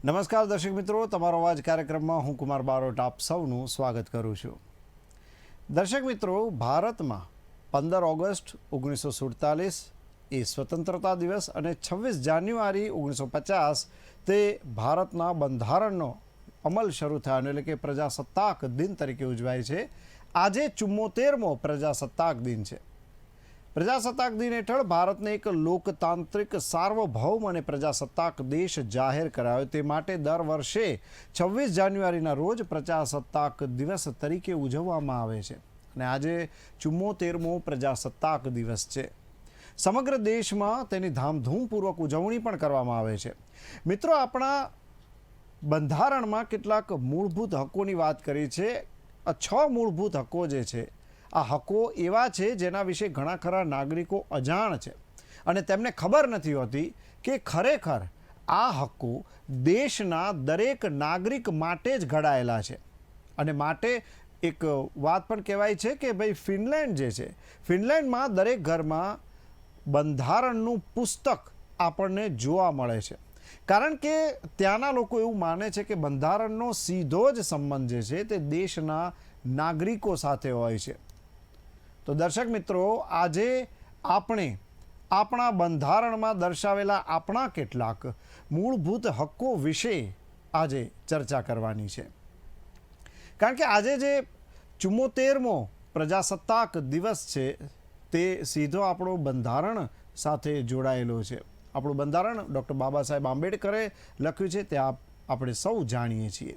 નમસ્કાર દર્શક મિત્રો, તમારો અવાજ કાર્યક્રમમાં હું કુમાર બારોટ આપ સૌનું સ્વાગત કરું છું. દર્શક મિત્રો, ભારતમાં 15 ઓગસ્ટ 1947 એ સ્વતંત્રતા દિવસ અને 26 જાન્યુઆરી 1950 તે ભારતના બંધારણનો અમલ શરૂ થવાનો એટલે કે પ્રજાસત્તાક દિન તરીકે ઉજવાય છે. આજે 74મો પ્રજાસત્તાક દિન છે. પ્રજાસત્તાક દિન હેઠળ ભારતને એક લોકતાંત્રિક સાર્વભૌમ અને પ્રજાસત્તાક દેશ જાહેર કરાયો. તે માટે દર વર્ષે 26 જાન્યુઆરીના રોજ પ્રજાસત્તાક દિવસ તરીકે ઉજવવામાં આવે છે અને આજે 74મો પ્રજાસત્તાક દિવસ છે. સમગ્ર દેશમાં તેની ધામધૂમપૂર્વક ઉજવણી પણ કરવામાં આવે છે. મિત્રો, આપણા બંધારણમાં કેટલાક મૂળભૂત હકોની વાત કરી છે. 6 મૂળભૂત હકો જે છે, આ હકો એવા છે જેના વિશે ઘણા ખરા નાગરિકો અજાણ છે અને તેમને ખબર નથી હોતી કે ખરેખર આ હકો દેશના દરેક નાગરિક માટે જ ઘડાયેલા છે. અને માટે એક વાત પણ કહેવાય છે કે ભાઈ ફિનલેન્ડ જે છે, ફિનલેન્ડમાં દરેક ઘરમાં બંધારણનું પુસ્તક આપણને જોવા મળે છે. કારણ કે ત્યાંના લોકો એવું માને છે કે બંધારણનો સીધો જ સંબંધ જે છે તે દેશના નાગરિકો સાથે હોય છે. તો દર્શક મિત્રો, આજે આપણે આપણા બંધારણમાં દર્શાવેલા આપણા કેટલાક મૂળભૂત હક્કો વિશે આજે ચર્ચા કરવાની છે. કારણ કે આજે જે 74મો પ્રજાસત્તાક દિવસ છે તે સીધો આપણો બંધારણ સાથે જોડાયેલો છે. આપણું બંધારણ ડૉક્ટર બાબા સાહેબ આંબેડકરે લખ્યું છે તે આપણે સૌ જાણીએ છીએ.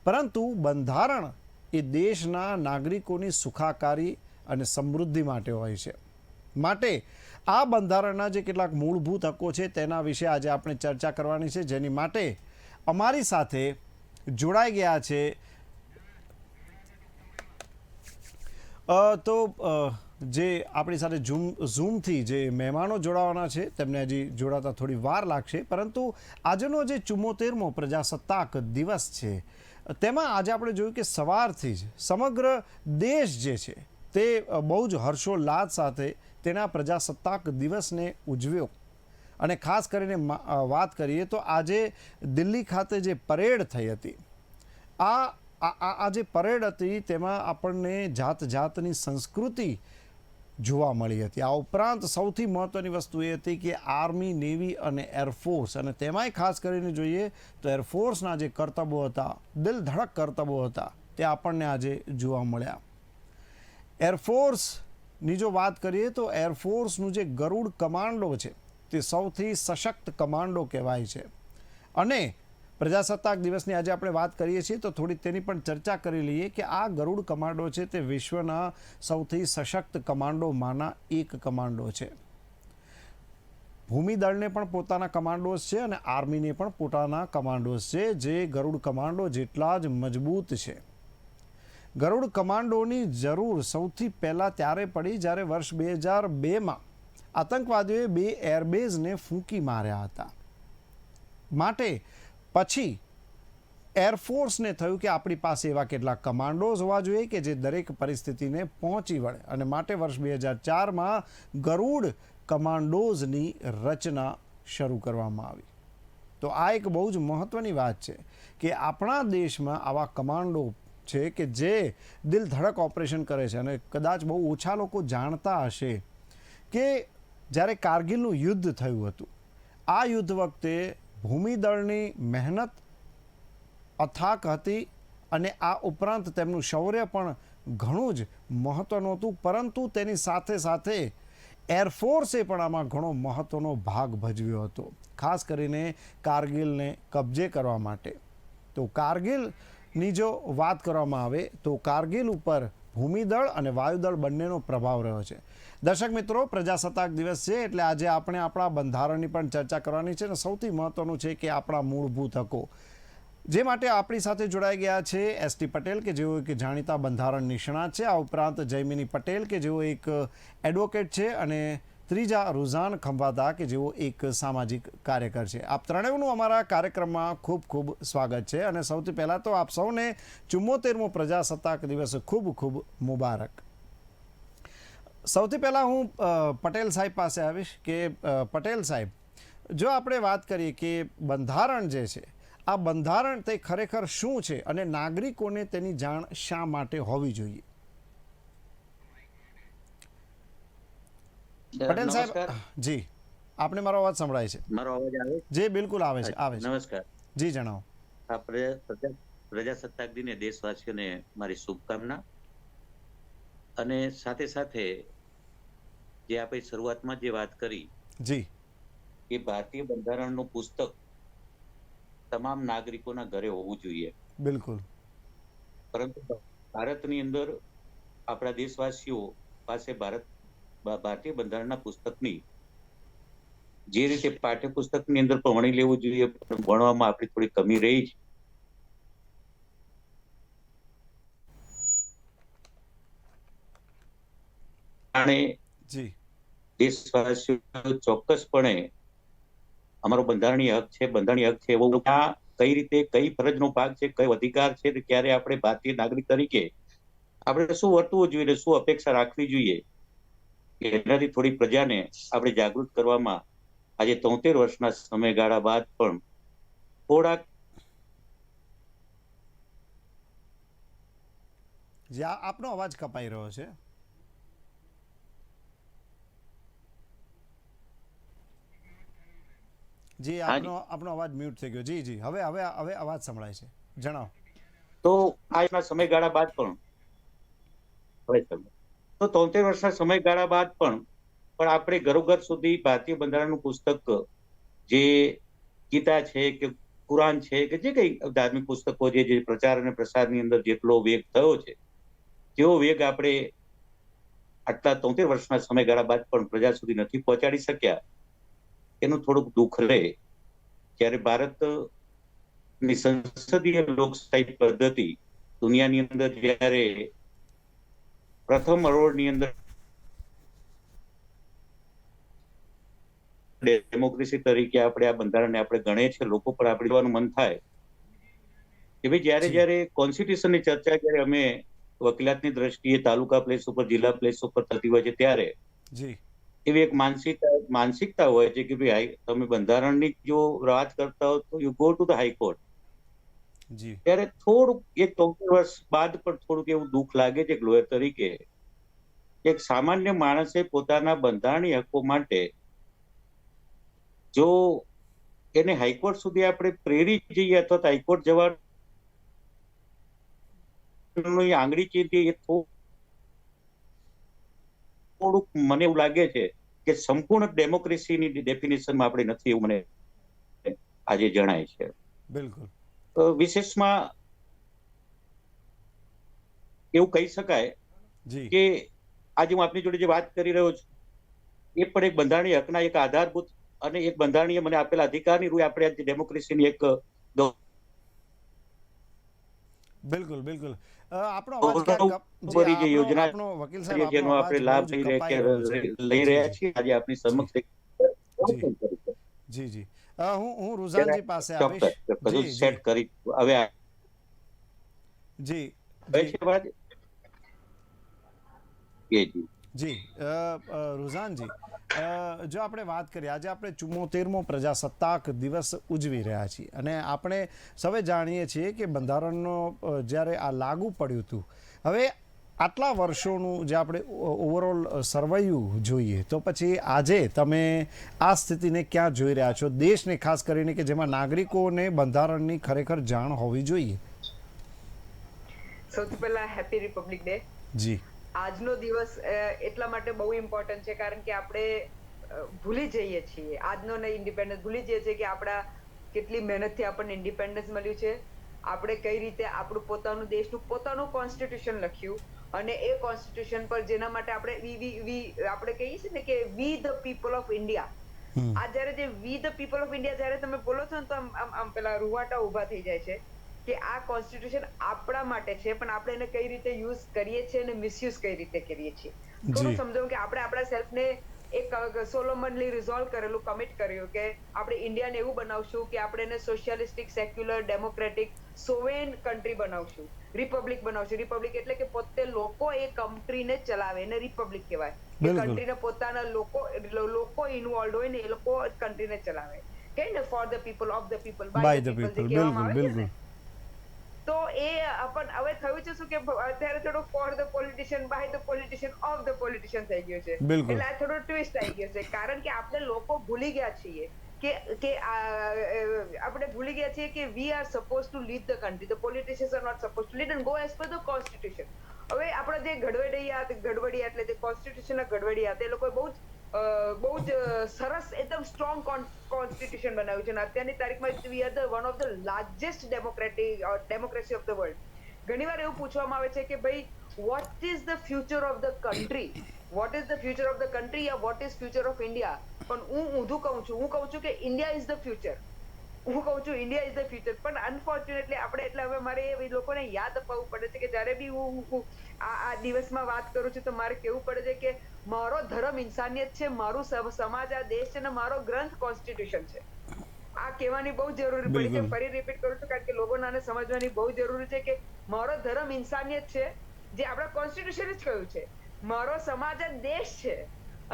પરંતુ બંધારણ એ દેશના નાગરિકોની સુખાકારી અને સમૃદ્ધિ માટે હોય છે. માટે આ બંધારણના જે કેટલાક મૂળભૂત હકો છે તેના વિશે આજે આપણે ચર્ચા કરવાની છે, જેની માટે અમારી સાથે જોડાઈ ગયા છે જે આપણી સાથે ઝૂમથી જે મહેમાનો જોડાવાના છે તેમને હજી જોડાતા થોડી વાર લાગશે. પરંતુ આજનો જે 74મો પ્રજાસત્તાક દિવસ છે તેમાં આજે આપણે જોયું કે સવારથી જ સમગ્ર દેશ જે છે તે બહુ જ હર્ષોલ્લાસ સાથે તેના પ્રજાસત્તાક દિવસને ઉજવ્યો. અને ખાસ કરીને વાત કરીએ તો આજે દિલ્હી ખાતે જે પરેડ થઈ હતી, આ જે પરેડ હતી તેમાં આપણને જાત જાતની સંસ્કૃતિ જોવા મળી હતી. આ ઉપરાંત સૌથી મહત્ત્વની વસ્તુ એ હતી કે આર્મી, નેવી અને એરફોર્સ, અને તેમાંય ખાસ કરીને જોઈએ તો એરફોર્સના જે કરતબો હતા, દિલ ધડક કરતબો હતા, તે આપણને આજે જોવા મળ્યા. એરફોર્સની જો વાત કરીએ તો એરફોર્સનું જે ગરુડ કમાન્ડો છે તે સૌથી સશક્ત કમાન્ડો કહેવાય છે. અને પ્રજાસત્તાક દિવસની આજે આપણે વાત કરીએ છીએ તો થોડી તેની પણ ચર્ચા કરી લઈએ કે આ ગરુડ કમાન્ડો છે તે વિશ્વના સૌથી સશક્ત કમાન્ડોમાંના એક કમાન્ડો છે. ભૂમિદળને પણ પોતાના કમાન્ડોસ છે અને આર્મીને પણ પોતાના કમાન્ડોસ છે જે ગરુડ કમાન્ડો જેટલા જ મજબૂત છે. ગરુડ કમાન્ડોની જરૂર સૌથી પહેલાં ત્યારે પડી જ્યારે વર્ષ 2002માં આતંકવાદીઓએ 2 એરબેઝને ફૂંકી માર્યા હતા. માટે પછી એરફોર્સને થયું કે આપણી પાસે એવા કેટલાક કમાન્ડોઝ હોવા જોઈએ કે જે દરેક પરિસ્થિતિને પહોંચી વળે, અને માટે વર્ષ 2004માં ગરુડ કમાન્ડોઝની રચના શરૂ કરવામાં આવી. તો આ એક બહુ જ મહત્ત્વની વાત છે કે આપણા દેશમાં આવા કમાન્ડો છે કે જે દિલ ધડક ઓપરેશન કરે છે. અને કદાચ બહુ ઓછા લોકો જાણતા હશે કે જ્યારે કારગિલનું યુદ્ધ થયું હતું, આ યુદ્ધ વખતે ભૂમિદળની મહેનત અથાક હતી અને આ ઉપરાંત તેમનું શૌર્ય પણ ઘણું જ મહત્ત્વનું હતું. પરંતુ તેની સાથે સાથે એરફોર્સે પણ આમાં ઘણો મહત્ત્વનો ભાગ ભજવ્યો હતો, ખાસ કરીને કારગિલને કબજે કરવા માટે. તો કારગિલની જો વાત કરવામાં આવે તો કારગિલ ઉપર ભૂમિદળ અને વાયુદળ બંનેનો પ્રભાવ રહ્યો છે. દર્શક મિત્રો, પ્રજાસત્તાક દિવસ છે એટલે આજે આપણે આપણા બંધારણની પણ ચર્ચા કરવાની છે અને સૌથી મહત્ત્વનું છે કે આપણા મૂળભૂત હકો. જે માટે આપણી સાથે જોડાઈ ગયા છે એસ.ટી. પટેલ કે જેઓ એક જાણીતા બંધારણ નિષ્ણાત છે. આ ઉપરાંત જયમિની પટેલ કે જેઓ એક એડવોકેટ છે, અને ત્રીજા રૂઝાન ખંભાતા કે જેઓ એક સામાજિક કાર્યકર છે. આપ ત્રણેયનું અમારા કાર્યક્રમમાં ખૂબ ખૂબ સ્વાગત છે. અને સૌથી પહેલાં તો આપ સૌને 74મો પ્રજાસત્તાક દિવસ ખૂબ ખૂબ મુબારક. સૌથી પહેલાં હું પટેલ સાહેબ પાસે આવીશ કે પટેલ સાહેબ, જો આપણે વાત કરીએ કે બંધારણ જે છે આ બંધારણ તે ખરેખર શું છે અને નાગરિકોને તેની જાણ શા માટે હોવી જોઈએ? પટેલ સાહેબ, જી આપને મારો અવાજ સંભળાય છે? મારો અવાજ આવે? જી બિલકુલ આવે છે, આવે છે. નમસ્કાર. જી જણાવો. આપણે પ્રજાસત્તાક દિને દેશવાસીઓને મારી શુભકામના. અને સાથે સાથે જે આપણે શરૂઆતમાં જે વાત કરી જી કે ભારતીય બંધારણનું પુસ્તક તમામ નાગરિકોના ઘરે હોવું જોઈએ. બિલકુલ. પરંતુ ભારતની અંદર આપણા દેશવાસીઓ પાસે ભારતીય બંધારણના પુસ્તકની જે રીતે પાઠ્યપુસ્તકની અંદર પણ ભણી લેવું જોઈએ, પણ ભણવામાં આપણી થોડી કમી રહી છે. અને જી દેશવાસીઓ ચોક્કસપણે અમારો બંધારણીય હક છે, બંધારણીય હક છે એવો કઈ રીતે, કઈ ફરજનો ભાગ છે, કયો અધિકાર છે, ક્યારે આપણે ભારતીય નાગરિક તરીકે આપણે શું વર્તવું જોઈએ, શું અપેક્ષા રાખવી જોઈએ, એનાથી થોડી પ્રજાને આપણે જાગૃત કરવામાં આજે 73 વર્ષના સમયગાળા બાદ પણ થોડાક આપનો અવાજ કપાઈ રહ્યો છે. જી આપનો અવાજ મ્યુટ થઈ ગયો. જી જી હવે અવાજ સંભળાય છે, જણાવો. તો આજના સમયગાળા બાદ પણ હવે તો 73 વર્ષના સમયગાળા બાદ પણ આપણે ઘરોઘર સુધી ભારતીય બંધારણનું પુસ્તક, જે ગીતા છે કે કુરાન છે કે જે કઈ ધાર્મિક પુસ્તકો જે પ્રચાર અને પ્રસારની અંદર જેટલો વેગ થયો છે, જેવો વેગ આપણે આટલા 73 વર્ષના સમયગાળા બાદ પણ પ્રજા સુધી નથી પહોંચાડી શક્યા, એનું થોડુંક દુઃખ રહે. જ્યારે ભારતની સંસદીય લોકશાહી પદ્ધતિ દુનિયાની અંદર જ્યારે પ્રથમ હરોળની અંદર ડેમોક્રેસી તરીકે આપણે આ બંધારણને આપણે ગણીએ છીએ, લોકો પર આપણે જોવાનું મન થાય કે ભાઈ જ્યારે કોન્સ્ટિટ્યુશનની ચર્ચા જ્યારે અમે વકીલાતની દ્રષ્ટિએ તાલુકા પ્લેસ ઉપર, જિલ્લા પ્લેસ ઉપર થતી હોય છે, ત્યારે એવી એક માનસિકતા હોય છે કે ભાઈ તમે બંધારણની જો વાત કરતા હો તો you go to the high court. ત્યારે થોડુંક એક 73 વર્ષ બાદ પણ થોડુંક એવું દુઃખ લાગે છે લોયર તરીકે, એક સામાન્ય માણસે પોતાના બંધારણીય હકો માટે જો એને હાઈકોર્ટ સુધી આપણે પ્રેરી જઈએ અથવા તો હાઈકોર્ટ જવાની આંગળી ચીંધી, એ થોડુંક મને એવું લાગે છે કે સંપૂર્ણ ડેમોક્રેસીની ડેફિનેશનમાં આપણે નથી, એવું મને આજે જણાય છે. બિલકુલ. વિશેષમાં એવું કહી શકાય કે આજે હું આપની જોડે જે વાત કરી રહ્યો છું એ પણ એક બંધારણીય હકના એક આધારભૂત અને એક બંધારણીય મને આપેલા અધિકારની રૂએ આપણે આજે ડેમોક્રેસીની એક બિલકુલ બિલકુલ. આપણો અવાજ જે યોજના જેનો આપણે લાભ લઈ રહ્યા છીએ આજે આપની સમક્ષ. જી જી હું રુઝાનજી પાસે આવીશ. સેટ કરી હવે જી જી રુઝાનજી, જો આપણે વાત કરીએ, આજે આપણે 74મો પ્રજાસત્તાક દિવસ ઉજવી રહ્યા છીએ અને આપણે સૌએ જાણીએ છીએ કે બંધારણનો જ્યારે આ લાગુ પડ્યું હતું, હવે આટલા વર્ષોનું જે આપણે ઓવરઓલ સર્વાયું જોઈએ તો પછી આજે તમે આ સ્થિતિને ક્યાં જોઈ રહ્યા છો, દેશને ખાસ કરીને કે જેમાં નાગરિકોને બંધારણની ખરેખર જાણ હોવી જોઈએ? સૌથી પહેલા હેપી રિપબ્લિક ડે. જી. આજનો દિવસ એટલા માટે બહુ ઇમ્પોર્ટન્ટ છે કારણ કે આપણે ભૂલી જઈએ છીએ, આજનો ઇન્ડિપેન્ડન્સ ભૂલી જઈએ છીએ કે આપણા કેટલી મહેનતથી આપણને ઇન્ડિપેન્ડન્સ મળ્યું છે, આપણે કઈ રીતે આપણું પોતાનું દેશનું પોતાનું કોન્સ્ટિટ્યુશન લખ્યું અને એ કોન્સ્ટિટ્યુશન પર જેના માટે આપણે આપણે કહીએ છીએ ને કે વી ધ પીપલ ઓફ ઇન્ડિયા. આ જયારે જે વી ધ પીપલ ઓફ ઇન્ડિયા જયારે તમે બોલો છો ને તો આમ પેલા રૂવાટા ઉભા થઈ જાય છે કે આ કોન્સ્ટિટ્યુશન આપણા માટે છે, પણ આપણે એને કઈ રીતે યુઝ કરીએ છીએ અને મિસયુઝ કઈ રીતે કરીએ છીએ. થોડું સમજો કે આપણે આપણા સેલ્ફને એક સોલોમનલી રિઝોલ્વ કરેલું, કમિટ કર્યું કે આપણે ઇન્ડિયાને એવું બનાવશું કે આપણે એને સોશિયાલિસ્ટિક, સેક્યુલર, ડેમોક્રેટિક, સોવેન કન્ટ્રી બનાવશું, રિપબ્લિક બનાવશું. રિપબ્લિક એટલે કે પોતે લોકો એ કન્ટ્રીને ચલાવે, એને રિપબ્લિક કહેવાય. એ કન્ટ્રીને પોતાના લોકો ઇન્વોલ્વ હોય ને એ લોકો કન્ટ્રીને ચલાવે. કે ને for the people, of the people, by the જે પીપલ, કહેવામાં બિલકુલ આવે છે ને, બિલકુલ. તો એ પણ હવે થયું છે શું કે અત્યારે થોડો for the politician, by the politician, of the politician થઈ ગયું છે. બિલકુલ. એટલે આ થોડો ટ્વિસ્ટ આવી ગયો છે, કારણ કે આપણે લોકો ભૂલી ગયા છીએ કે આપણે ભૂલી ગયા છીએ કે we are suppose to lead the country, the politicians are not suppose to lead and go as per the constitution. હવે આપણા જે ગડવડિયા એટલે જે કોન્સ્ટિટ્યુશનના ગડવડિયા તે લોકોએ બહુ જ સરસ એકદમ સ્ટ્રોંગ કોન્સ્ટિટ્યુશન બનાવ્યું છે અને અત્યારની તારીખમાં we are the one of the largest democracy of the world. ઘણીવાર એવું પૂછવામાં આવે છે કે ભાઈ what is the future of the country, what is the future of the country yeah what is future of India. પણ હું ઊંધું કહું છું કે ઇન્ડિયા ઇઝ ધ ફ્યુચર. હું કહું છું ઇન્ડિયા ઇઝ ધ ફ્યુચર, પણ અનફોર્ચ્યુનેટલી આપણે એટલે હવે મારે એ લોકોને યાદ અપાવવું પડે છે કે જ્યારે બી હું આ દિવસમાં વાત કરું છું તો મારે કહેવું પડે છે કે મારો ધર્મ ઇન્સાનિયત છે, મારું સમાજ આ દેશ છે અને મારો ગ્રંથ કોન્સ્ટિટ્યુશન છે. આ કહેવાની બહુ જરૂરી પડી છે. બિલકુલ. ફરી રિપીટ કરું છું કારણ કે લોકોને આને સમજવાની બહુ જરૂરી છે કે મારો ધર્મ ઇન્સાનિયત છે, જે આપણા કોન્સ્ટિટ્યુશન જ કહ્યું છે. મારો સમાજ આ દેશ છે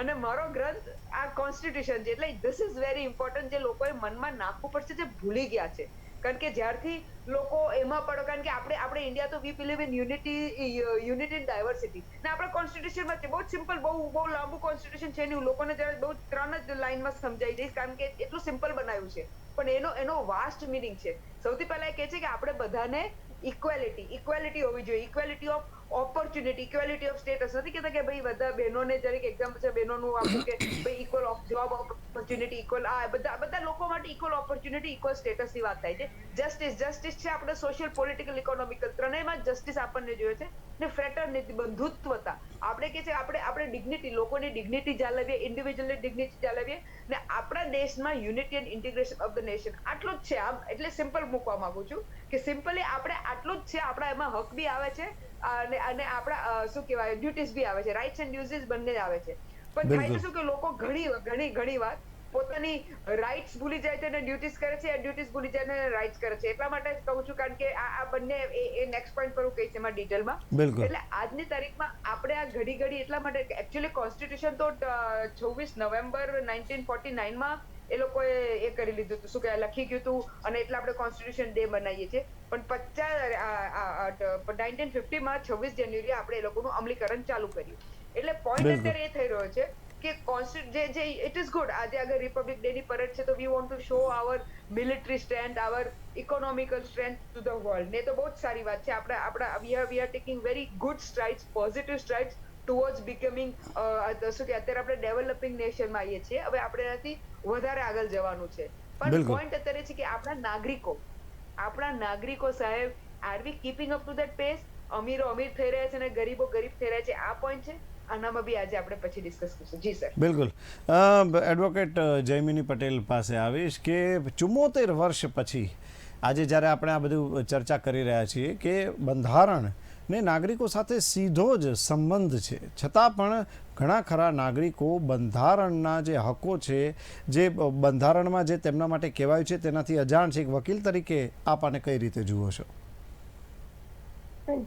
અને મારો ગ્રંથ આ કોન્સ્ટિટ્યુશન છે. એટલે ધીસ ઇઝ વેરી ઇમ્પોર્ટન્ટ, જે લોકોએ મનમાં નાખવું પડશે, જે ભૂલી ગયા છે. કારણ કે જ્યારથી લોકો એમાં પડો, કારણ કે આપણે ઇન્ડિયા તો વી believe in unity in diversity, ને આપણા કોન્સ્ટિટ્યુશનમાં છે બહુ સિમ્પલ, બહુ લાંબુ કોન્સ્ટિટ્યુશન છે નહીં. લોકોને જયારે બહુ 3 જ લાઈનમાં સમજાઈ દઈશ કારણ કે એટલું સિમ્પલ બનાવ્યું છે, પણ એનો વાસ્ટ મિનિંગ છે. સૌથી પહેલા એ કહે છે કે આપણે બધાને ઇક્વાલિટી હોવી જોઈએ, equality of opportunity, equality of status. નથી કહેતા કે ભાઈ બધા બહેનોને જરીક એક્ઝામ્પલ છે બહેનોનું આપું કે ભાઈ equal of job opportunity, equal આ બધા લોકો માટે ઇક્વલ ઓપોર્ચ્યુનિટી, ઇક્વલ સ્ટેટસની વાત થાય છે. જસ્ટિસ છે આપણે સોશિયલ, પોલિટિકલ, ઇકોનોમિકલ ત્રણેયમાં જસ્ટિસ આપણને જોઈએ છે. ને ફ્રેટર્નિટી, બંધુત્વતા. આપણે કે છે આપણે ડિગ્નિટી, લોકોની ડિગ્નિટી જાળવીએ, ઇન્ડિવિજ્યુઅલની ડિગ્નિટી જાળવીએ, ને આપણા દેશમાં unity and integration of the nation. આટલું જ છે. આમ એટલે સિમ્પલ મૂકવા માંગુ છું કે સિમ્પલી આપણે આટલું જ છે. આપણા એમાં હક બી આવે છે અને આપણા શું કહેવાય ડ્યુટીઝ બી આવે છે, રાઇટ્સ એન્ડ ડ્યુટીઝ બંને આવે છે. પણ થાય બિલકુલ. છે શું કે લોકો ઘણી વાર પોતાની રાઇટ્સ ભૂલી જાય છે અને ડ્યુટીઝ કરે છે, ડ્યુટીઝ ભૂલી જાય અને રાઇટ્સ કરે છે. એટલા માટે જ કહું છું કારણ કે આ બંને એ નેક્સ્ટ પોઈન્ટ પર હું કહીશ એમાં ડિટેલમાં. બિલકુલ. એટલે આજની તારીખમાં આપણે આ ઘડી એટલા માટે એકચ્યુઅલી કોન્સ્ટિટ્યુશન તો 26 નવેમ્બર 1949માં એ લોકોએ એ કરી લીધું હતું, શું કહેવાય લખી ગયું હતું, અને એટલે આપણે કોન્સ્ટિટ્યુશન ડે બનાવીએ છીએ. પણ 1950માં 26 જાન્યુઆરી આપણે એ લોકોનું અમલીકરણ ચાલુ કર્યું. એટલે પોઈન્ટ બિલકુલ. અત્યારે એ થઈ રહ્યો છે કે જે ઇટ ઇઝ ગુડ. આજે અગર રિપબ્લિક ડે ની પરેડ છે તો we want to show our military strength, our economical strength to the world. ને તો બહુ જ સારી વાત છે. આપણા we are taking very good strides, positive strides towards becoming શું કે અત્યારે આપણે ડેવલપિંગ નેશનમાં આવીએ છીએ. હવે આપણે એનાથી વધારે આગળ જવાનું છે. પણ બિલકુલ. પોઈન્ટ અત્યારે છે કે આપણા નાગરિકો સાહેબ, are we keeping up to that pace? અમીરો અમીર થઈ રહ્યા છે અને ગરીબો ગરીબ થઈ રહ્યા છે. આ પોઈન્ટ છે. આનામાં બી આજે આપણે પછી ડિસ્કસ કરીશું. જી સર. બિલકુલ. એડવોકેટ જયમિની પટેલ પાસે આવીશ કે 74 વર્ષ પછી આજે જ્યારે આપણે આ બધું ચર્ચા કરી રહ્યા છીએ કે બંધારણ ને નાગરિકો સાથે સીધો જ સંબંધ છે, છતાં પણ ઘણા ખરા નાગરિકો બંધારણના જે હકો છે, જે બંધારણમાં જે તેમના માટે કહેવાયું છે તેનાથી અજાણ છે. એક વકીલ તરીકે આપ આને કઈ રીતે જુઓ છો?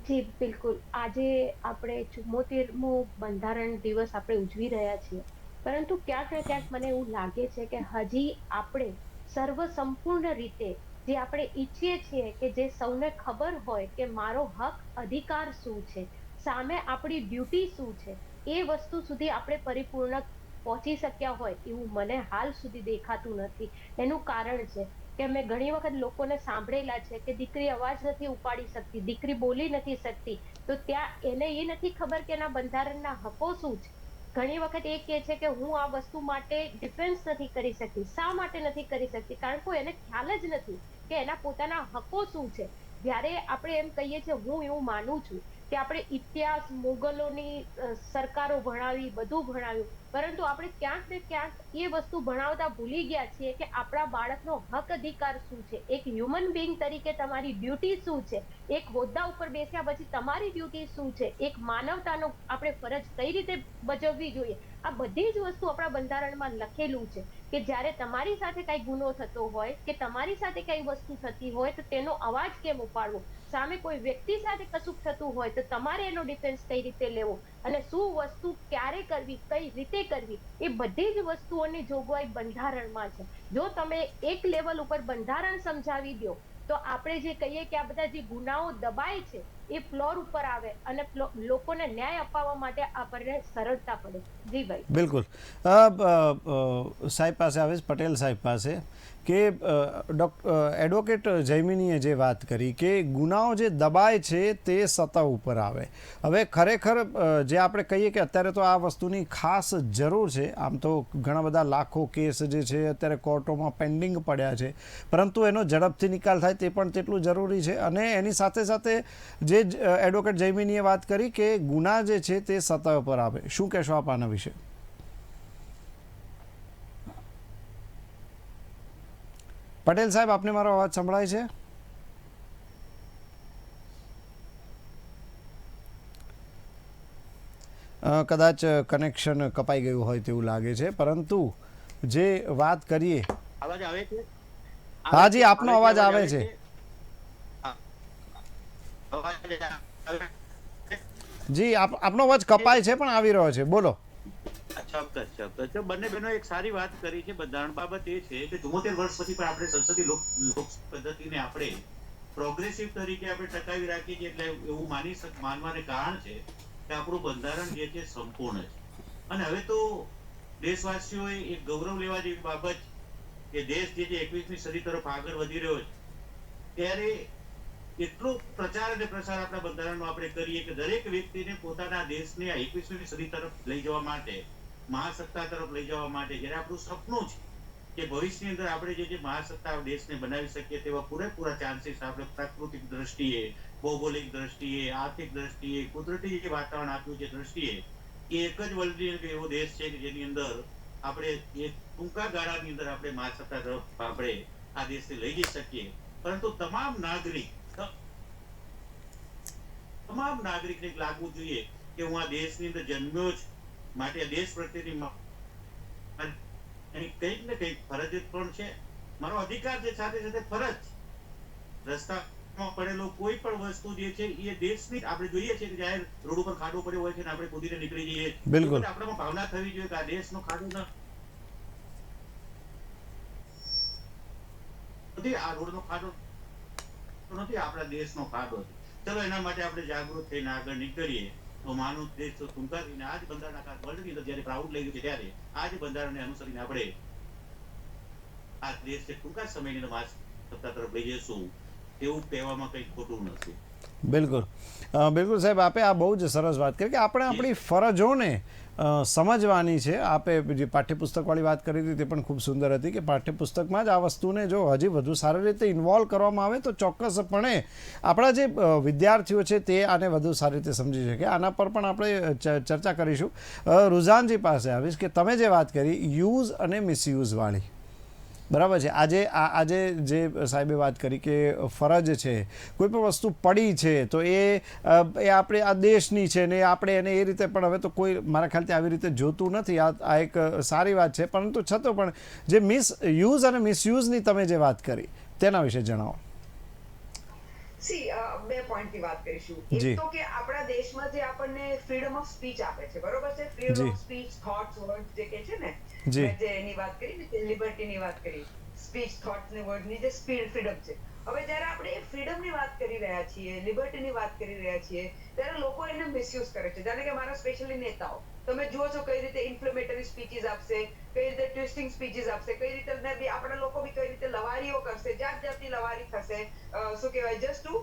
જી બિલકુલ. આજે આપણે 74મો બંધારણ દિવસ આપણે ઉજવી રહ્યા છીએ, પરંતુ ક્યાંક ને ક્યાંક મને એવું લાગે છે કે હજી આપણે સર્વ સંપૂર્ણ રીતે જે આપણે ઈચ્છીએ છીએ કે જે સૌને ખબર હોય કે મારો હક અધિકાર શું છે, સામે આપણી ડ્યુટી શું છે, એ વસ્તુ સુધી આપણે પરિપૂર્ણ પહોંચી શક્યા હોય એવું મને હાલ સુધી દેખાતું નથી. એનું કારણ છે કે મેં ઘણી વખત લોકોને સાંભળેલા છે કે દીકરી અવાજ નથી ઉપાડી શકતી, દીકરી બોલી નથી શકતી, તો ત્યાં એને એ નથી ખબર કે એના બંધારણના હકો શું છે. ઘણી વખત એ કહે છે કે હું આ વસ્તુ માટે ડિફેન્સ નથી કરી શકતી. શા માટે નથી કરી શકતી? કારણ કે એને ખ્યાલ જ નથી કે એના પોતાના હકો શું છે. જ્યારે આપણે એમ કહીએ છીએ, હું એવું માનું છું કે આપણે ઇતિહાસ, મુગલોની સરકારો ભણાવી, બધું ભણાવ્યું, પરંતુ આપણે ક્યાંક ને ક્યાંક એ વસ્તુ ભણાવતા ભૂલી ગયા છીએ કે આપણા બાળકનો હક અધિકાર શું છે, એક હ્યુમન બીંગ તરીકે તમારી ડ્યુટી શું છે, એક હોદ્દા ઉપર બેસ્યા પછી તમારી ડ્યુટી શું છે, એક માનવતાનો આપણે ફરજ કઈ રીતે બજાવવી જોઈએ, આ બધી જ વસ્તુ આપણા બંધારણમાં લખેલું છે કે જ્યારે તમારી સાથે કઈ ગુનો થતો હોય કે તમારી સાથે કઈ વસ્તુ થતી હોય તો તેનો અવાજ કેમ ઉપાડવો, સામે કોઈ વ્યક્તિ સાથે કશુંક થતું હોય તો તમારે એનો ડિફેન્સ કઈ રીતે લેવો અને શું વસ્તુ ક્યારે કરવી, કઈ રીતે કરવી, એ બધી જ વસ્તુઓની જોગવાઈ બંધારણમાં છે. જો તમે એક લેવલ ઉપર બંધારણ સમજાવી દો તો આપણે જે કહીએ કે આ બધા જે ગુનાઓ દબાય છે એ ફ્લોર ઉપર આવે અને લોકોને ન્યાય અપાવવા માટે આપણને સરળતા પડે. જી ભાઈ. બિલકુલ. સાહેબ પાસે આવીશ, પટેલ સાહેબ પાસે, કે એડવોકેટ જયમિનીએ જે વાત કરી કે ગુનાઓ જે દબાય છે તે સત્તા ઉપર આવે. હવે ખરેખર જે આપણે કહીએ કે અત્યારે તો આ વસ્તુની ખાસ જરૂર છે. આમ તો ઘણા બધા લાખો કેસ જે છે અત્યારે કોર્ટોમાં પેન્ડિંગ પડ્યા છે, પરંતુ એનો ઝડપથી નિકાલ થાય તે પણ તેટલું જરૂરી છે. અને એની સાથે સાથે જે એડવોકેટ જયમિનીએ વાત કરી કે ગુના જે છે તે સત્તા ઉપર આવે, શું કહેશો આપ આના વિશે? પટેલ સાહેબ, આપને મારો અવાજ સંભળાય છે? કદાચ કનેક્શન કપાઈ ગયું હોય તેવું લાગે છે, પરંતુ જે વાત કરીએ. અવાજ આવે છે? હા જી, આપનો અવાજ આવે છે. જી, આપનો અવાજ કપાય છે પણ આવી રહ્યો છે, બોલો. ચોક્કસ. બંને બહેનો એક સારી વાત કરી છે. બંધારણ બાબત એ છે કે 74 વર્ષ પછી પણ આપણે સંસદીય લોક પદ્ધતિને આપણે પ્રોગ્રેસિવ તરીકે આપણે ટકાવી રાખીએ છીએ. એટલે એવું માનવાને કારણ છે કે આપણું બંધારણ જે છે સંપૂર્ણ છે. અને હવે તો દેશવાસીઓએ એક ગૌરવ લેવા જેવી બાબત કે દેશ જે 21મી સદી તરફ આગળ વધી રહ્યો છે, ત્યારે એટલો પ્રચાર અને પ્રસાર આપણા બંધારણનો આપણે કરીએ કે દરેક વ્યક્તિને પોતાના દેશને આ 21મી સદી તરફ લઈ જવા માટે, મહાસત્તા તરફ લઈ જવા માટે, જ્યારે આપણું સપનું છે કે ભવિષ્યની અંદર આપણે જે મહાસત્તા દેશને બનાવી શકીએ તેવા પૂરેપૂરા ચાન્સીસ આપણે પ્રાકૃતિક દ્રષ્ટિએ, ભૌગોલિક દ્રષ્ટિએ, આર્થિક દ્રષ્ટિએ, કુદરતી જે વાતાવરણ આપ્યું છે દ્રષ્ટિએ, એ એક જ વર્લ્ડ એવો દેશ છે કે જેની અંદર આપણે એક ટૂંકા ગાળાની અંદર આપણે મહાસત્તા તરફ આપણે આ દેશને લઈ જઈ શકીએ. પરંતુ તમામ નાગરિકને લાગવું જોઈએ કે હું આ દેશની અંદર જન્મ્યો છું, માટે દેશ પ્રત્યેની કંઈક ને કંઈક ફરજ પણ છે. મારો અધિકાર છે, સાથે સાથે ફરજ. રસ્તામાં પડેલો કોઈ પણ વસ્તુ જે છે એ દેશની, આપણે જોઈએ છીએ કે જાહેર રોડ ઉપર ખાડો પડ્યો હોય છે ને આપણે કૂદીને નીકળી જઈએ. બિલકુલ. આપણામાં ભાવના થવી જોઈએ કે આ દેશનો ખાડો નથી, આ રોડનો ખાડો નથી, આપણા દેશનો ખાડો છે. ચલો એના માટે આપણે જાગૃત થઈને આગળ નીકળીએ તો માનવ દેશ તો ટૂંકાવીને આ જ બંધારણ વર્લ્ડની અંદર જ્યારે પ્રાઉડ લઈ ગયું છે ત્યારે આ જ બંધારણને અનુસરીને આપણે આ દેશને ટૂંકા સમયની અંદર સત્તા તરફ લઈ જઈશું એવું કહેવામાં કંઈ ખોટું નથી. બિલકુલ. બિલકુલ સાહેબ, આપે આ બહુ જ સરસ વાત કરી કે આપણે આપણી ફરજોને સમજવાની છે. આપે જે પાઠ્યપુસ્તકવાળી વાત કરી હતી તે પણ ખૂબ સુંદર હતી કે પાઠ્યપુસ્તકમાં જ આ વસ્તુને જો હજી વધુ સારી રીતે ઇન્વોલ્વ કરવામાં આવે તો ચોક્કસપણે આપણા જે વિદ્યાર્થીઓ છે તે આને વધુ સારી રીતે સમજી શકે. આના પર પણ આપણે ચર્ચા કરીશું. રુઝાનજી પાસે આવીશ કે તમે જે વાત કરી યુઝ અને મિસયુઝવાળી, બરાબર છે. આજે જે સાહેબે વાત કરી કે ફરજ છે, કોઈ પણ વસ્તુ પડી છે તો એ આપણે આ દેશની છે ને આપણે એને એ રીતે, પણ હવે તો કોઈ મારા ખ્યાલથી આવી રીતે જોતું નથી. આ એક સારી વાત છે, પરંતુ છતાં પણ જે મિસયુઝ અને મિસયુઝની તમે જે વાત કરી તેના વિશે જણાવો. બે પોઈન્ટની વાત કરીશું. એક તો કે આપણા દેશમાં જે આપણને ફ્રીડમ ઓફ સ્પીચ આપે છે, બરોબર છે, freedom of speech, thoughts, words જે કે છે ને, જે એની વાત કરી ને, લિબર્ટીની વાત કરી, સ્પીચ, થોટ્સ ને વર્ડની જે ફ્રીડમ છે. હવે જ્યારે આપણે ફ્રીડમની વાત કરી રહ્યા છીએ, લિબર્ટીની વાત કરી રહ્યા છીએ, ત્યારે લોકો એને મિસયુઝ કરે છે. જાણે કે મારા સ્પેશિયલી નેતાઓ, તમે જુઓ છો કઈ રીતે ઇન્ફ્લેમેટરી સ્પીચીસ આપશે, કઈ રીતે ટ્વિસ્ટિંગ સ્પીચીસ આપશે, કઈ રીતે આપણા લોકો બી કઈ રીતે લવારીઓ કરશે, જાત જાતની લવારી થશે, શું કહેવાય, જસ્ટ ટુ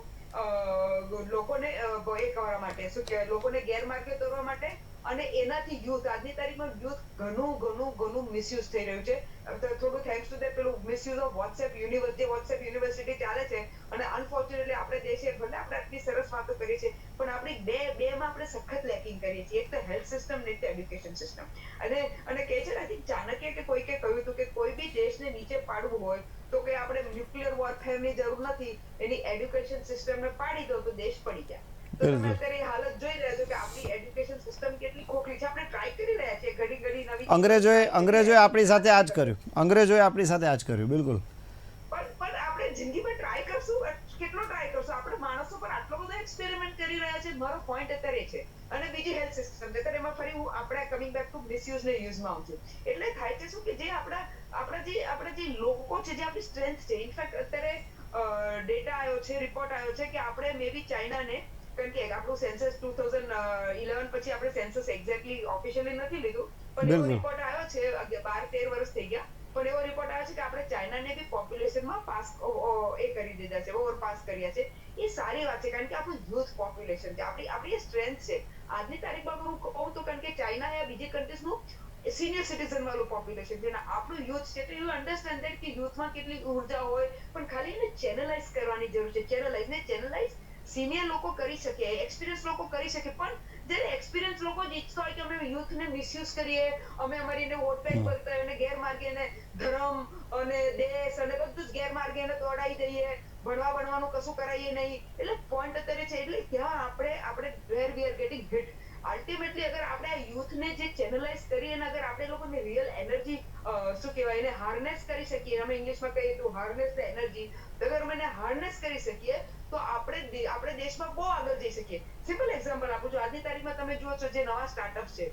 લોકોને એ કરવા માટે, શું કહેવાય, લોકોને ગેરમાર્ગે દોરવા માટે. અને એનાથી યુથ, આજની તારીખમાં યુથ ઘણું મિસયુઝ થઈ રહ્યું છે. થોડું થેન્ક્સ ટુ ધેટ પેલું મિસયુઝ ઓફ વોટ્સએપ યુનિવર્સિટી ચાલે છે. અને અનફોર્ચ્યુનેટલી આપણે દેશે, ભલે આપણે આટલી સરસ વાતો કરીએ છીએ, પણ આપણી બેમાં આપણે સખત લેકિંગ કરીએ છીએ. એક તો હેલ્થ સિસ્ટમ ને એક તો એડ્યુકેશન સિસ્ટમ. અને કહે છે ને, ચાણક્ય કે કોઈકે કહ્યું હતું કે કોઈ બી દેશને નીચે પાડવું હોય તો કે આપણે ન્યુક્લિયર વોરફેરની જરૂર નથી, એની એડ્યુકેશન સિસ્ટમને પાડી દો તો દેશ પડી જાય. તો તમે બિલકુલ. અત્યારે એ હાલત જોઈ રહ્યા છો કે આપણી એજ્યુકેશન સિસ્ટમ કેટલી ખોખલી છે. આપણે ટ્રાય કરી રહ્યા છીએ ઘડી ઘડી નવી ચીજો અંગ્રેજોએ try કરી અંગ્રેજોએ રહ્યા આપણી સાથે આ જ કર્યું, અંગ્રેજોએ આપણી સાથે આ જ કર્યું, બિલકુલ. પણ આપણે જિંદગીમાં ટ્રાય કરશું, કેટલો ટ્રાય કરશું? આપણે માણસો પર આટલો બધો એક્સપેરિમેન્ટ કરી રહ્યા છે. મારો પોઈન્ટ અત્યારે એ છે. અને બીજી હેલ્થ સિસ્ટમ છે. એમાં ફરી હું આપણે કમિંગ બેક ટુ મિસયુઝ ને યુઝમાં આવું છું. એટલે થાય છે શું કે જે આપણા જે લોકો છે, જે આપણી સ્ટ્રેન્થ છે, ઇનફેક્ટ અત્યારે ડેટા આવ્યો છે, રિપોર્ટ આવ્યો છે કે આપણે મે બી ચાઇનાને, કારણ કે આપણું સેન્સસ 2011 પછી આપણે સેન્સસ એક્ઝેક્ટલી ઓફિશિયલી નથી લીધું, પણ એવો બિલકુલ. રિપોર્ટ આવ્યો છે, 12-13 વર્ષ થઈ ગયા, પણ એવો રિપોર્ટ આવ્યો છે કે આપણે ચાઇનાને બી પોપ્યુલેશનમાં પાસ એ કરી દીધા છે, ઓવરપાસ કર્યા છે. એ સારી વાત છે, કારણ કે આપણું યુથ પોપ્યુલેશન છે, આપણી સ્ટ્રેન્થ છે આજની તારીખમાં. હું કહું તો કારણ કે ચાઇના યા બીજી કન્ટ્રીઝનું સિનિયર સિટીઝન વાળું પોપ્યુલેશન છે, આપણું યુથ છે. તો યુ અન્ડરસ્ટેન્ડ ધેટ કે યુથમાં કેટલી ઉર્જા હોય, પણ ખાલી એને ચેનલાઇઝ કરવાની જરૂર છે. ચેનલાઇઝ સિનિયર લોકો કરી શકે, એક્સપિરિયન્સ લોકો કરી શકે, પણ જ્યારે એક્સપિરિયન્સ લોકો જ ઈચ્છતા હોય કે અમે યુથને મિસયુઝ કરીએ, અમે અમારી એને વોટ બેંક કરતા એને ગેરમાર્ગે, એને ધર્મ અને દેશ અને બધું જ ગેરમાર્ગે એને દોડાઈ દઈએ, ભણવાનું કશું કરાવીએ નહીં. એટલે પોઈન્ટ અત્યારે છે. એટલે ત્યાં આપણે where we are getting hit. Ultimately અગર આપણે આ યુથને જે ચેનલાઇઝ કરીએ અને અગર આપણે લોકોને રિયલ એનર્જી શું કહેવાય, એને હાર્નેસ કરી શકીએ, અમે ઇંગ્લિશમાં કહીએ તો હાર્નેસ ધ એનર્જી, અગર અમે એને હાર્નેસ કરી શકીએ તો આપણે દેશમાં બહુ આગળ જઈ શકીએ. સિમ્પલ એક્ઝામ્પલ આપું છું. આજની તારીખમાં તમે જુઓ છો જે નવા સ્ટાર્ટઅપ છે,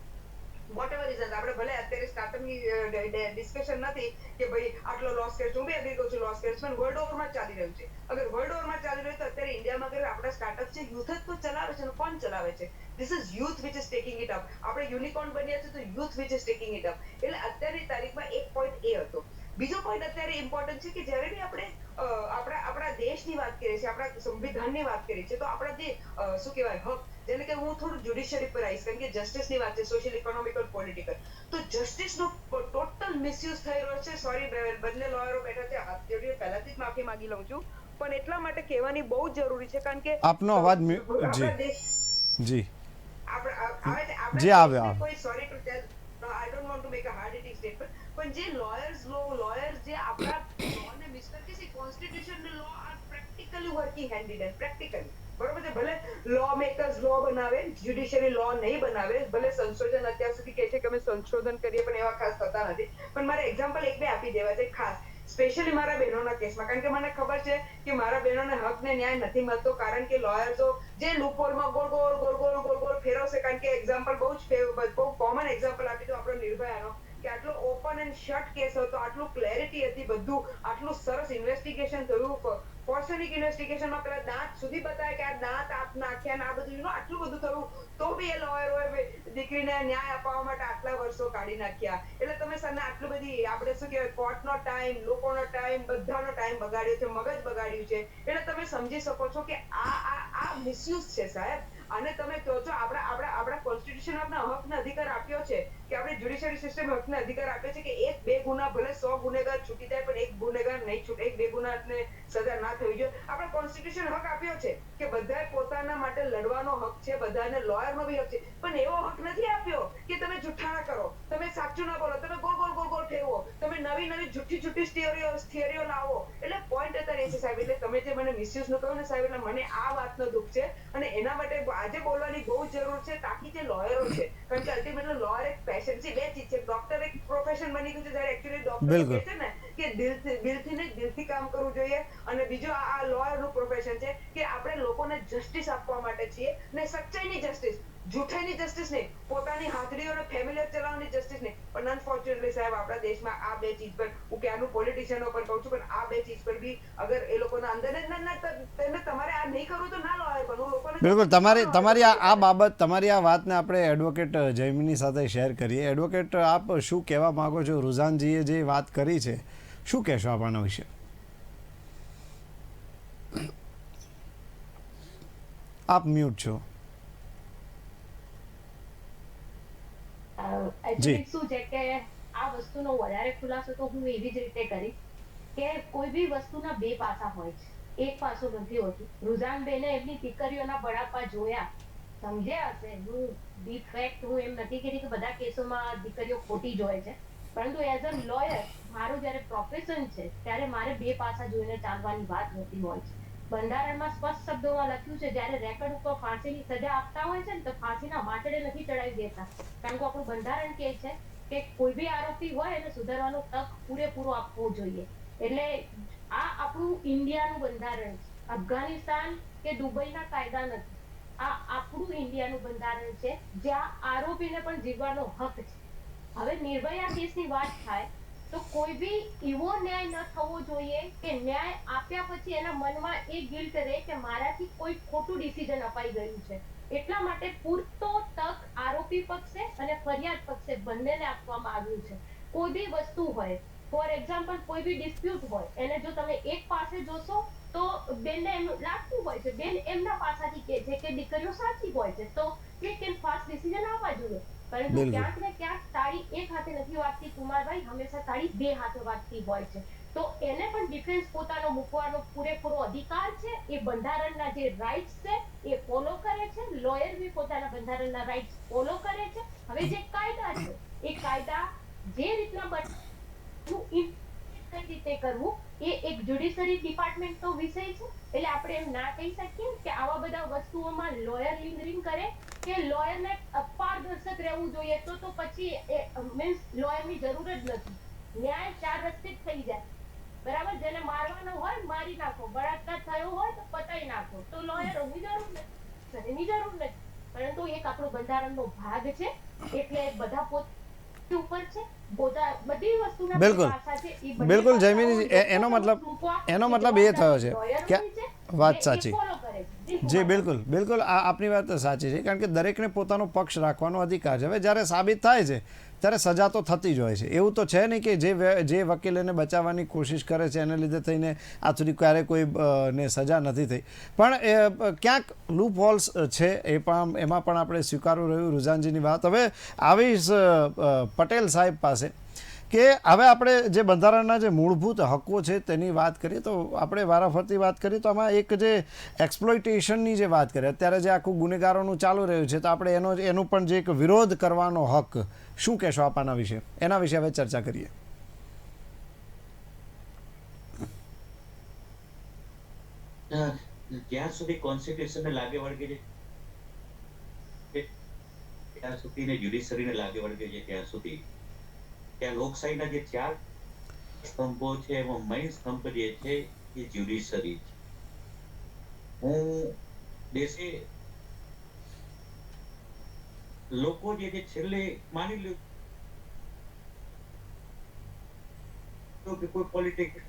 વોટ એવર રીઝન, આપણે ભલે અત્યારે સ્ટાર્ટઅપની ડિસ્કશન નથી કે ભાઈ આટલો લોસ કરે છે, હું બી એગ્રી કરું છું લોસ કરે છે, પણ વર્લ્ડ ઓવરમાં ચાલી રહ્યું છે. અગર વર્લ્ડ ઓવરમાં ચાલી રહ્યું તો અત્યારે ઇન્ડિયામાં અગર આપણા સ્ટાર્ટઅપ છે, યુથ જ તો ચલાવે છે. કોણ ચલાવે છે? This is youth which is taking it up. આપણે યુનિકોર્ન બન્યા છે તો youth which is taking it up. એટલે અત્યારની તારીખમાં એક પોઈન્ટ એ હતો. બીજો પોઈન્ટ અત્યારે ઇમ્પોર્ટન્ટ છે કે જ્યારે બી આપણે આપણા દેશની વાત કરીએ છીએ, આપણા સંવિધાનની વાત કરીએ છીએ, તો આપણા જે શું કહેવાય હક, જેને કે હું થોડું જ્યુડિશિયરી પર આવીશ, કારણ કે જસ્ટિસની વાત છે, સોશિયલ, ઇકોનોમિકલ, પોલિટિકલ, તો જસ્ટિસનો ટોટલ મિસયુઝ થઈ રહ્યો છે. સોરી, બંને લોયરો બેઠા છે, પહેલાથી જ માફી માંગી લઉં છું, પણ એટલા માટે કહેવાની બહુ જરૂરી છે, કારણ કે આપનો અવાજ જી આપણા દેશ જી આપણે જી આવ્યો. કોઈ sorry to tell, I don't want to make a hard hitting statement, પણ જે લોયર્સ જે આપણા લોને મિસ્ટર કે છે, કોન્સ્ટિટ્યુશન ને law are practically working hand in hand, practically, બરોબર છે. ભલે લો મેકર્સ લો બનાવે, જ્યુડિશિયરી લો નહીં બનાવે, ભલે સંશોધન અત્યાર સુધી કહે છે કે અમે સંશોધન કરીએ, પણ એવા ખાસ થતા નથી. પણ મારે એક્ઝામ્પલ એક બે આપી દેવા છે ખાસ, સ્પેશિયલી મારા બહેનોના કેસમાં, કારણ કે મને ખબર છે કે મારા બહેનોને હક ને ન્યાય નથી મળતો, કારણ કે લોયર્સો જે લૂપહોલમાં ગોળ ફેરવશે. કારણ કે એક્ઝામ્પલ બહુ કોમન એક્ઝામ્પલ આપી દો આપણો નિર્ભયાનો, કે આટલો ઓપન એન્ડ શટ કેસ હતો, આટલું ક્લેરિટી હતી, બધું આટલું સરસ ઇન્વેસ્ટિગેશન થયું, ફોર્સનિક ઇન્વેસ્ટિગેશનમાં પેલા દાંત સુધી બતાવે કે આ દાંત આપ નાખ્યા ને આ બધું આટલું બધું થયું, તો બી એ લોયરોએ દીકરીને ન્યાય અપાવવા માટે આટલા વર્ષો કાઢી નાખ્યા. એટલે તમે સરને આટલું બધી આપણે શું કહેવાય, કોર્ટનો ટાઈમ, લોકોનો ટાઈમ, બધાનો ટાઈમ બગાડ્યો છે, મગજ બગાડ્યું છે. એટલે તમે સમજી શકો છો કે આ મિસયુઝ છે સાહેબ. અને તમે કહો છો આપણા કોન્સ્ટિટ્યુશન આપણા હકને અધિકાર આપ્યો છે કે આપણે જ્યુડિશિયરી સિસ્ટમ હકને અધિકાર આપ્યો છે કે એક બે ગુના, ભલે 100 ગુનેગાર છૂટી જાય પણ એક ગુનેગાર નહીં છૂટે, એક બે ગુનાને સજા ના થવી જોઈએ. આપણે કોન્સ્ટિટ્યુશન હક આપ્યો છે કે બધાએ પોતાના માટે લડવાનો હક છે, બધાને લોયરનો બી હક છે, પણ એવો હક નથી આપ્યો કે તમે જુઠ્ઠાણા કરો, તમે સાચું ના બોલો, તમે ગોળ ફેરવો, તમે નવી જુઠ્ઠી થિયરીઓ લાવો. એટલે પોઈન્ટ અત્યારે એ છે સાહેબ. એટલે તમે જે મને મિસયુઝ નું કહ્યું ને સાહેબ, એટલે મને આ વાતનો દુઃખ છે અને એના માટે આજે બોલવાની બહુ જરૂર છે, તાકી જે લોયરો છે, કારણ કે અલ્ટિમેટલી લોયર એક પેશન છે, બે ચીજ છે. ડોક્ટર એક પ્રોફેશન બની ગયું છે, જ્યારે એકચ્યુઅલી ડોક્ટર કહે છે ને કે દિલથી કામ કરવું જોઈએ. અને બીજું આ લોયર નું પ્રોફેશન છે કે આપણે લોકોને જસ્ટિસ આપવા માટે છીએ, ને સચ્ચાઈની જસ્ટિસ, જૂઠાઈની જસ્ટિસ નહીં, પોતાની હાથડીઓ અને ફેમિલી ચલાવવાની જસ્ટિસ નહીં. પણ અનફોર્ચ્યુનેટલી સાહેબ આપણા દેશમાં આ બે ચીજ પર, હું ક્યાંનું પોલિટિશિયનો પર કહું છું, પણ આ બે ચીજ પર બી અગર એ લોકોના અંદર તમારે આ નહીં કરવું તો ના લોયર બનવું. લોકોને બિલકુલ, તમારી આ બાબત, તમારી આ વાતને આપણે એડવોકેટ જયમીની સાથે શેર કરીએ. એડવોકેટ, આપ શું કહેવા માગો છો? રુઝાનજીએ જે વાત કરી છે, શું કહેશો આપ આના વિશે? આપ મ્યુટ છો. એકચ્યુઅલી શું છે કે આ વસ્તુનો વધારે ખુલાસો તો હું એવી જ રીતે કરીશ કે કોઈ બી વસ્તુના બે પાસા હોય છે, એક પાસું નથી હોતું. રુઝાનબેને એમની દીકરીઓના બળાપા જોયા, સમજ્યા હશે. હું ડીપ ફેક્ટ હું એમ નથી કહેતી કે બધા કેસોમાં દીકરીઓ ખોટી જ હોય છે, પરંતુ એઝ અ લોયર મારું જ્યારે પ્રોફેશન છે ત્યારે મારે બે પાસા જોઈને ચાલવાની વાત હોતી હોય છે. બંધારણમાં સ્પષ્ટ શબ્દોમાં લખ્યું છે જ્યારે રેકર્ડ ઉપર ફાંસીની સજા આપતા હોય છે ને તો ફાંસીના માચડે નથી ચડાવી દેતા, કારણ કે આપણું બંધારણ કહે છે કે કોઈ બી આરોપી હોય એને સુધારવાનો તક પૂરેપૂરો આપવો જોઈએ. એટલે આ આપણું ઇન્ડિયાનું બંધારણ છે, અફઘાનિસ્તાન કે દુબઈના કાયદા નથી. આ આપણું ઇન્ડિયાનું બંધારણ છે જ્યાં આરોપીને પણ જીવવાનો હક છે. હવે નિર્ભયા કેસની વાત થાય તો કોઈ બી એવો ન્યાય ન થવો જોઈએ કે ન્યાય આપ્યા પછી એના મનમાં એ ગિલ્ટ રહે કે મારાથી કોઈ ખોટું ડિસિઝન અપાઈ ગયું છે. એટલા માટે પૂરતો તક આરોપી પક્ષે અને ફરિયાદ પક્ષે બંનેને આપવામાં આવ્યું છે. કોઈ બી વસ્તુ હોય, ફોર એક્ઝામ્પલ કોઈ બી ડિસ્પ્યુટ હોય, એને જો તમે એક પાસે જોશો તો બેનને એમ લાગતું હોય છે, બેન એમના પાસેથી કહે છે કે દીકરીઓ સાચી હોય છે, તો ક્વિક એન્ડ ફાસ્ટ ડિસિઝન આવવા જોઈએ. પરંતુ બિલકુલ. ક્યાંક ને ક્યાંક તાળી એક હાથે નથી વાગતી કુમારભાઈ, હંમેશા તાળી બે હાથે વાગતી હોય છે. તો એને પણ ડિફેન્સ પોતાનો મૂકવાનો પૂરેપૂરો અધિકાર છે. એ બંધારણના જે રાઇટ્સ છે એ ફોલો કરે છે, લોયર બી પોતાના બંધારણના રાઇટ્સ ફોલો કરે છે. હવે જે કાયદા છે એ કાયદા જે રીતના કઈ રીતે કરવું એ એક જ્યુડિશરી ડિપાર્ટમેન્ટનો વિષય છે. એટલે આપણે એમ ના કહી શકીએ કે આવા બધા વસ્તુઓમાં લોયર લિંગરિંગ કરે કે લોયરને પારદર્શક રહેવું જોઈએ, તો પછી મીન્સ લોયરની જરૂર જ નથી. ન્યાય ચાર રસ્તે જ થઈ જાય, બરાબર. જેને મારવાનો હોય મારી નાખો, બળાત્કાર થયો હોય તો પતાઈ નાખો, તો લોયરોની જરૂર નથી, એની જરૂર નથી. પરંતુ એક આપણો બંધારણનો ભાગ છે એટલે બધા પોતે ઉપર છે. બધી વસ્તુના બિલકુલ. પાસા છે, એ બંને બિલકુલ પાસાઓ જયમીની, એનો મતલબ મૂકવા એનો એ મતલબ એ થયો છે લોયરોની કે છે, વાત એ સાચી. ફોલો કરે છે. જી બિલકુલ બિલકુલ, આ આપની વાત સાચી છે, કારણ કે દરેકને પોતાનો પક્ષ રાખવાનો અધિકાર છે. હવે જ્યારે સાબિત થાય છે ત્યારે સજા તો થતી જ હોય છે. એવું તો છે નહીં કે જે વકીલ એને બચાવવાની કોશિશ કરે છે એને લીધે થઈને આ સુધી ક્યારે કોઈ ને સજા નથી થઈ. પણ ક્યાંક લૂપ હોલ્સ છે, એમાં પણ આપણે સ્વીકારવું રહ્યું. રુઝાનજીની વાત હવે આવીશ પટેલ સાહેબ પાસે કે હવે આપણે જે બંધારણના જે મૂળભૂત હકો છે તેની વાત કરીએ તો આપણે વારાફરતી વાત કરીએ તો આમાં એક જે એક્સપ્લોઇટેશનની જે વાત કરીએ, અત્યારે જે આખું ગુનેગારોનું ચાલુ રહ્યું છે, તો આપણે એનું પણ જે એક વિરોધ કરવાનો હક, શું કહેશો આપ આના વિશે? એના વિશે હવે ચર્ચા કરીએ. જ્યાં સુધી કોન્સ્ટિટ્યુશનને લાગે વળગે છે ત્યાં સુધી ને જ્યુડિશરીને લાગે વળગે છે ત્યાં સુધી ત્યાં લોકશાહીના જે ચાર સ્તંભો છે એમાં મેઇન સ્તંભ જે છે એ જ્યુડિશરી છે. હું દેશે લોકો જે છેલ્લે માની લ્યો કે કોઈ પોલિટિક્સ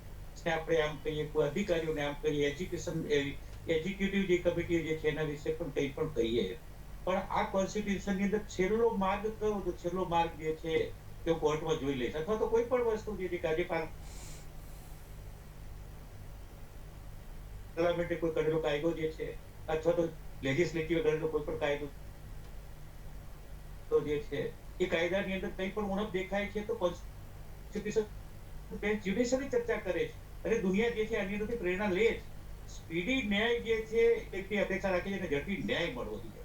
ને આપણે આમ કહીએ, કોઈ અધિકારીઓને આમ કહીએ, એક્ઝિક્યુટિવ જે કમિટી જે છે એના વિશે પણ કંઈ પણ કહીએ, પણ આ કોન્સ્ટિટ્યુશનની અંદર છેલ્લો માર્ગ કયો, તો છેલ્લો માર્ગ જે છે તે કોર્ટમાં જોઈ લઈશ, અથવા તો કોઈ પણ વસ્તુ જે છે કે આજે પાર્લામેન્ટે કોઈ કરેલો કાયદો જે છે અથવા તો લેજિસ્લેટિવે કરેલો કોઈ પણ કાયદો જે છે એ કાયદાની અંદર કંઈ પણ ઉણપ દેખાય છે તો કોન્સ્ટિટ્યુશન જ્યુડિશરી ચર્ચા કરે છે અને દુનિયા જે છે આની અંદરથી પ્રેરણા લે છે. સ્પીડી ન્યાય જે છે એટલી અપેક્ષા રાખે છે અને ઝડપી ન્યાય મળવો જોઈએ.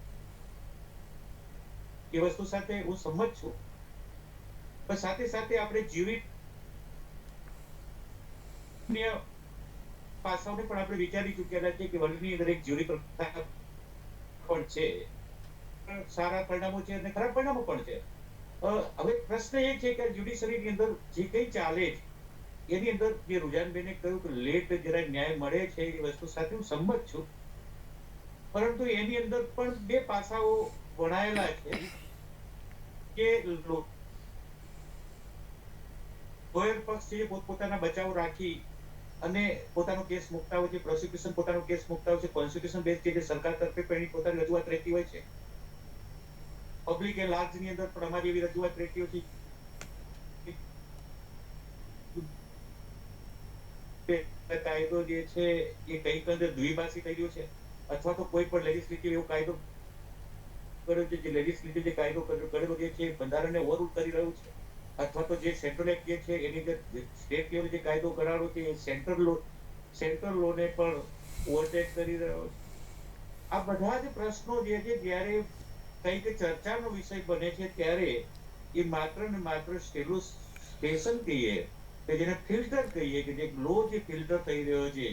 એ વસ્તુ સાથે હું સંમત છું, પણ સાથે સાથે આપણે જીવી પાસાઓને પણ આપણે વિચારી ચૂકેલા છે કે વર્લ્ડની અંદર એક જ્યુરી પ્રથા પણ છે, સારા પરિણામો છે અને ખરાબ પરિણામો પણ છે. હવે પ્રશ્ન એ છે કે જ્યુડિશરીની અંદર જે કંઈ ચાલે છે એની અંદર જે રુજાનબેને કહ્યું કે લેટ જરા ન્યાય મળે છે એ વસ્તુ સાથે હું સંમત છું, પરંતુ એની અંદર પણ બે પાસાઓ વણાયેલા છે કે લોયર પક્ષ છે પોતપોતાના બચાવ રાખી અને પોતાનો કેસ મુકતા હોય છે, પ્રોસિક્યુશન પોતાનો કેસ મુકતા હોય છે, કોન્સ્ટિટ્યુશન બેઝ જે સરકાર તરફે પણ એની પોતાની રજૂઆત રહેતી હોય છે, પબ્લિક એ લાર્જ ની અંદર પણ અમારી એવી રજૂઆત રહેતી હોય છે. કાયદો જે છે એ કંઈક અંદર દ્વિભાષી કર્યો છે અથવા તો કોઈ પણ લેજિસ્લેટિવ એવો કાયદો કર્યો છે જે લેજિસ્લેટિવ જે કાયદો કરેલો જે છે બંધારણને ઓવરરૂલ કરી રહ્યું છે, અથવા તો જે સેન્ટ્રલ એક્ટ જે છે એની અંદર સ્ટેટ લેવલ જે કાયદો કરારો છે એ સેન્ટ્રલ લોને પણ ઓવરટેક કરી રહ્યો છે. આ બધા જ પ્રશ્નો જે છે જ્યારે કંઈક ચર્ચાનો વિષય બને છે ત્યારે એ માત્ર ને માત્ર સ્ટેશન કહીએ કે જેને ફિલ્ટર કહીએ કે જે ગ્લો જે ફિલ્ટર થઈ રહ્યો છે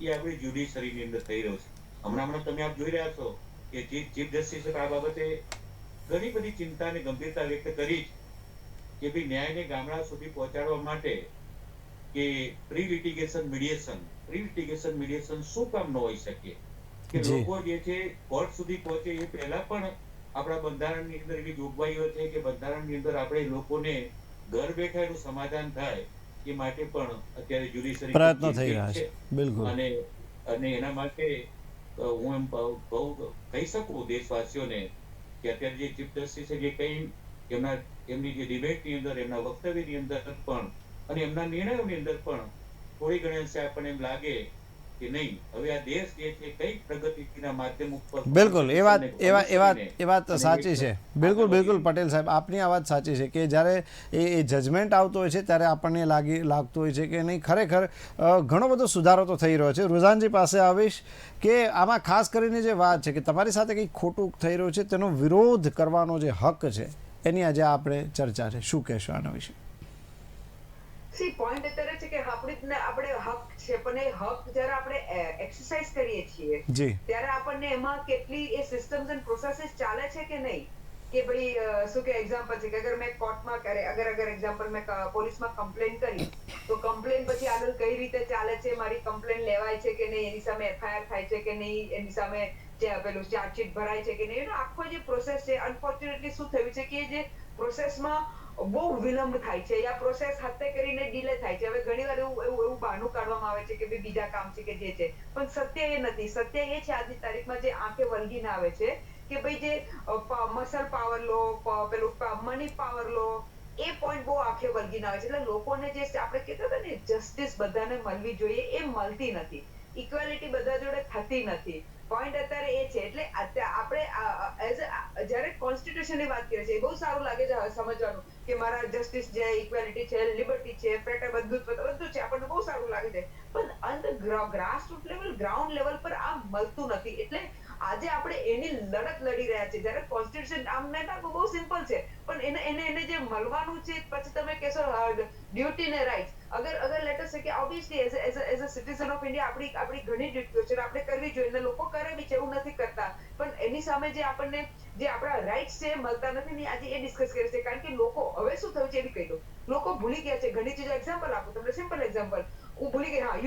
એ આપણી જ્યુડિશરીની અંદર થઈ રહ્યો છે. હમણાં તમે આપ જોઈ રહ્યા છો કે ચીફ જસ્ટિસે આ બાબતે ઘણી બધી ચિંતા અને ગંભીરતા વ્યક્ત કરી છે કે ભાઈ ન્યાયને ગામડા સુધી પહોંચાડવા માટે કે પ્રી લિટિગેશન મીડિયેશન શું કામ ન હોઈ શકે કે જી. લોકો જે છે કોર્ટ સુધી પહોંચે એ પહેલા પણ આપણા બંધારણની અંદર એવી જોગવાઈઓ છે કે બંધારણની અંદર આપણે લોકોને ઘર બેઠા એનું સમાધાન થાય એ માટે પણ અત્યારે જ્યુડિશરી પ્રયત્નો થઈ રહ્યા છે. બિલકુલ. અને અને એના માટે હું એમ બહુ કહી શકું દેશવાસીઓને કે અત્યારે જે ચીફ જસ્ટિસે જે કંઈ એમની જે ડિબેટની અંદર એમના વક્તવ્યની અંદર પણ અને એમના નિર્ણયોની અંદર પણ થોડી ઘણી અંશે આપણને એમ લાગે કે નહીં હવે આ દેશ જે છે કઈ પ્રગતિના માધ્યમ ઉપર બિલકુલ એ વાત સાચી છે. બિલકુલ પટેલ સાહેબ, આપની આ વાત સાચી છે કે જ્યારે એ જજમેન્ટ આવતો હોય છે ત્યારે આપણને લાગતું હોય છે કે નહીં ખરેખર ઘણો બધો સુધારો તો થઈ રહ્યો છે. રુઝાનજી પાસે આવીશ કે આમાં ખાસ કરીને જે વાત છે કે તમારી સાથે કંઈક ખોટું થઈ રહ્યું છે તેનો વિરોધ કરવાનો જે હક છે એની આજે આપણે ચર્ચા છે. શું કહેશો આના વિશે? સી પોઈન્ટ અત્યારે છે કે આપણે હક છે, પણ એ હક જ્યારે આપણે એક્સરસાઇઝ કરીએ છીએ જી. ત્યારે આપણને એમાં કેટલી એ સિસ્ટમ્સ એન્ડ પ્રોસેસીસ ચાલે છે કે નહીં, કે ભાઈ શું કે એક્ઝામ્પલ છે કે અગર મેં કોર્ટમાં અગર એક્ઝામ્પલ મેં પોલીસમાં કમ્પ્લેન કરી તો કમ્પ્લેન પછી આગળ કઈ રીતે ચાલે છે, મારી કમ્પ્લેન લેવાય છે કે નહીં, એની સામે એફઆઈઆર થાય છે કે નહીં, એની સામે પેલું ચાર્જશીટ ભરાય છે કે નહીં, એનો આખો જે પ્રોસેસ છે અનફોર્ચ્યુનેટલી શું થયું છે કે જે પ્રોસેસમાં બહુ વિલંબ થાય છે યા પ્રોસેસ હાથે કરીને ડીલે થાય છે. હવે ઘણી વાર એવું બહાનું કાઢવામાં આવે છે કે ભાઈ બીજા કામ છે કે જે છે, પણ સત્ય એ નથી. સત્ય એ છે આજની તારીખમાં જે આંખે વળગીને આવે છે કે ભાઈ જે મસલ પાવર લો, પેલું મની પાવર લો, એ પોઈન્ટ બહુ આંખે વળગીને આવે છે. એટલે લોકોને જે આપણે કહેતા હતા ને જસ્ટિસ બધાને મળવી જોઈએ, એ મળતી નથી. ઇક્વાલિટી બધા જોડે થતી નથી. પોઈન્ટ અત્યારે એ છે. એટલે આપણે જ્યારે કોન્સ્ટિટ્યુશનની વાત કરીએ છીએ બહુ સારું લાગે છે સમજવાનું કે મારા જસ્ટિસ છે, ઇક્વાલિટી છે, લિબર્ટી છે, ફ્રીડમ બધું છે, આપણને બહુ સારું લાગે છે. પણ અંત ગ્રાસરૂટ લેવલ, ગ્રાઉન્ડ લેવલ પર આ મળતું નથી. એટલે આજે આપણે એની લડત લડી રહ્યા છીએ. જ્યારે કોન્સ્ટિટ્યુશન આમ બહુ સિમ્પલ છે, પણ એને જે મળવાનું છે પછી તમે કહેશો ડ્યુટી ને રાઇટ્સ. અગર લેટ અસ સે કે obviously as a citizen of India આપણી ઘણી ડ્યુટીઓ છે, આપણે કરવી જોઈએ અને લોકો કરે બી છે, એવું નથી કરતા. પણ એની સામે જે આપણને જે આપણા રાઇટ્સ છે મળતા નથી ને આજે એ ડિસ્કસ કરે છે. કારણ કે લોકો હવે શું થયું છે એ બી કહી દઉં, લોકો ભૂલી ગયા છે ઘણી ચીજો. એક્ઝામ્પલ આપું તમને, સિમ્પલ એક્ઝામ્પલ હું ભૂલી ગઈ. હા,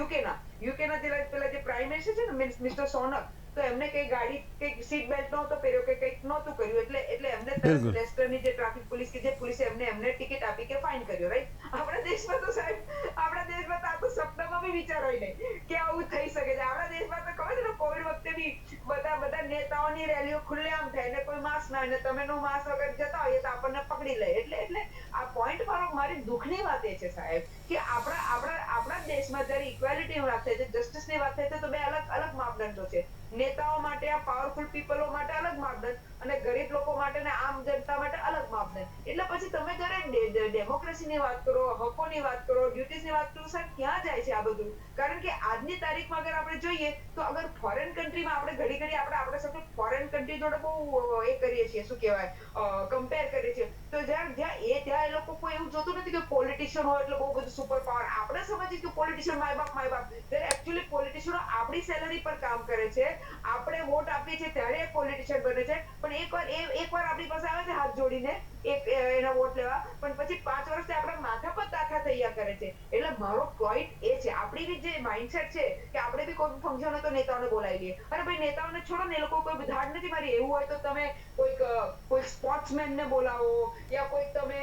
યુકેના પેલા જે પ્રાઇમ મિનિસ્ટર છે ને મિસ્ટર સોનક, તો એમને કઈ ગાડી કઈક સીટ બેલ્ટ નહોતો પહેર્યો કે કઈક નહોતું કર્યું, એટલે એમને તરત લેસ્ટરની જે ટ્રાફિક પોલીસ કે જે પોલીસે એમને ટિકિટ આપી કે ફાઇન કર્યો. રાઈટ? આપણા દેશમાં તો સાહેબ, આપણા દેશમાં તો આ તો સપનામાં બી વિચાર હોય નહીં કે આવું થઈ શકે છે. આપણા દેશમાં તો ખબર છે ને કોવિડ વખતે બી બધા નેતાઓની રેલીઓ ખુલ્લેઆમ થાય ને કોઈ માસ્ક ના, ને તમે નો માસ્ક વગર જતા હોઈએ તો આપણને પકડી લે. એટલે આ પોઈન્ટ મારી દુઃખની વાત એ છે સાહેબ કે આપણા દેશમાં જ્યારે ઇક્વાલિટીની વાત થાય છે, જસ્ટિસની વાત થાય છે, તો બે અલગ માપદંડો છે. નેતાઓ માટે, આ પાવરફુલ પીપલો માટે અલગ માપદંડ અને ગરીબ લોકો માટે ને આમ જનતા માટે અલગ માપદંડ. એટલે પછી તમે જ્યારે ડેમોક્રેસીની વાત કરો, હકોની વાત કરો, ડ્યુટીઝની વાત કરો, સાહેબ ક્યાં જાય છે આ બધું? કારણ કે આજની તારીખમાં અગર આપણે જોઈએ તો અગર ફોરેન કન્ટ્રીમાં આપણે ઘડી આપણે સાથે ફોરેન કન્ટ્રી જોડે બહુ એ કરીએ છીએ, શું કહેવાય, કમ્પેર કરીએ છીએ, તો જ્યાં એ લોકો કોઈ એવું જોતું નથી કે પોલિટિશિયન હોય એટલે બહુ બધું સુપર પાવર. આપણે સમજીએ કે પોલિટિશિયન માય બાપ, ત્યારે એકચ્યુઅલી પોલિટિશિયનો આપણી સેલરી પર કામ કરે છે, આપણે વોટ આપીએ છીએ ત્યારે એ પોલિટિશિયન બને છે. પણ એકવાર આપણી પાસે આવે છે હાથ જોડીને એના વોટ લેવા, પણ પછી 5 વર્ષથી આપણા માથા પર તાખા થયા કરે છે. એટલે મારો પોઈન્ટ એ છે, આપણી બી જે માઇન્ડસેટ છે કે આપણે બી કોઈ ફંક્શન હોય તો નેતાઓને બોલાવી લઈએ. અરે ભાઈ નેતાઓને છોડો ને, એ લોકો કોઈ ધાડ નથી મારી. એવું હોય તો તમે કોઈક સ્પોર્ટ્સમેન ને બોલાવો યા કોઈક તમે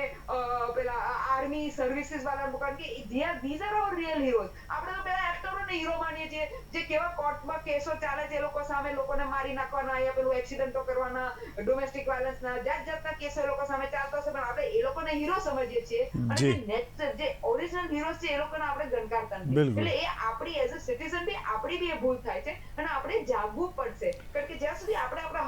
પેલા આર્મી સર્વિસીસ વાળા, કારણ કે these are our real heroes. આપણે તો પેલા એક્ટરોને હીરો માનીએ છીએ, જે કેવા કોર્ટમાં કેસો ચાલે છે, એ લોકો સામે લોકોને મારી નાખવાના યા પેલું એક્સિડન્ટો કરવાના, ડોમેસ્ટિક વાયલન્સના જાતના કેસો એ લોકો સામે ચાલતો હશે, પણ આપણે એ લોકોને હીરો સમજીએ છીએ. અને જે ઓરિજિનલ હીરોઝ છે એ લોકોને આપણે ગણકારતા નથી. એટલે એ આપણી એઝ અ સિટીઝન બી આપણી બી એ ભૂલ થાય છે અને આપણે જાગવું પડશે. કારણ કે જ્યાં સુધી આપણે આપણા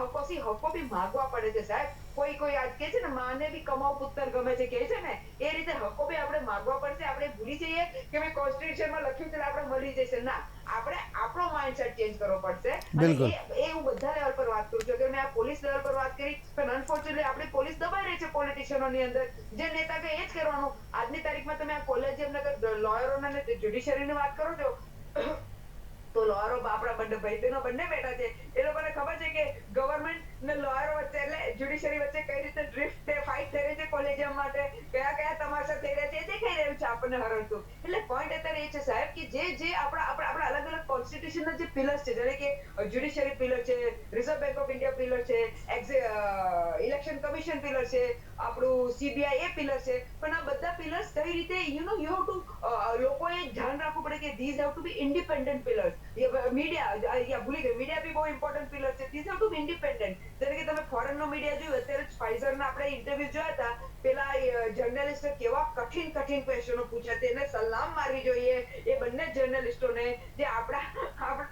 હકો બી માગવા પડે છે સાહેબ. કોઈ આજ કે છે ને માને બી કમાવ પુત્ર ગમે છે કે છે ને, એ રીતે હકો બી આપણે માગવા પડશે. આપણે ભૂલી જઈએ કે ભાઈ કોન્સ્ટિટ્યુશનમાં લખ્યું છે આપણે મળી જશે. ના, આપણે આપણો માઇન્ડસેટ ચેન્જ કરવો પડશે. એ હું બધા લેવલ પર વાત કરું છું. અગર મેં આ પોલીસ લેવલ પર વાત કરી, પણ અનફોર્ચ્યુનેટલી આપણી પોલીસ દબાઈ રહી છે પોલિટિશિયનોની અંદર. જે નેતા કે એ જ કરવાનું. આજની તારીખમાં તમે આ કોલેજિયમ લોયરોના જ્યુડિશિયરીની વાત કરો છો તો લોયરો આપણા બંને ભાઈ બહેનો બંને બેઠા છે, એ લોકોને ખબર છે કે ગવર્નમેન્ટ ને લોયરો વચ્ચે એટલે જ્યુડિશરી વચ્ચે કઈ રીતે ડ્રિફ્ટ ફાઇટ થઈ રહી છે કોલેજિયમ માટે, કયા કયા તમાશા થઈ રહ્યા છે એ દેખાઈ રહ્યું છે આપણને હરણતું. એટલે પોઈન્ટ અત્યારે એ છે સાહેબ કે જે આપણા અલગ અલગ કોન્સ્ટિટ્યુશનના જે પિલર્સ છે, જેને કે જ્યુડિશરી પિલર છે, reserve bank of India pillar છે, ઇલેક્શન કમિશન પિલર છે, આપણું સીબીઆઈ એ પિલર છે, પણ આ બધા પિલર્સ કઈ રીતે યુ હેવ ટુ લોકોએ ધ્યાન રાખવું પડે કે these have to be independent pillars. Media ભૂલી ગઈ, મીડિયા બી બહુ ઇમ્પોર્ટન્ટ પિલર છે. These have to be independent. જેને કે તમે ફોરેનનો મીડિયા જોયું, અત્યારે ફાઇઝરના આપણે ઇન્ટરવ્યુ જોયા હતા, પેલા જર્નલિસ્ટે કેવા કઠિન ક્વેશ્ચનો પૂછ્યા, તેને સલામ મારવી જોઈએ એ બંને જર્નલિસ્ટોને જે આપણા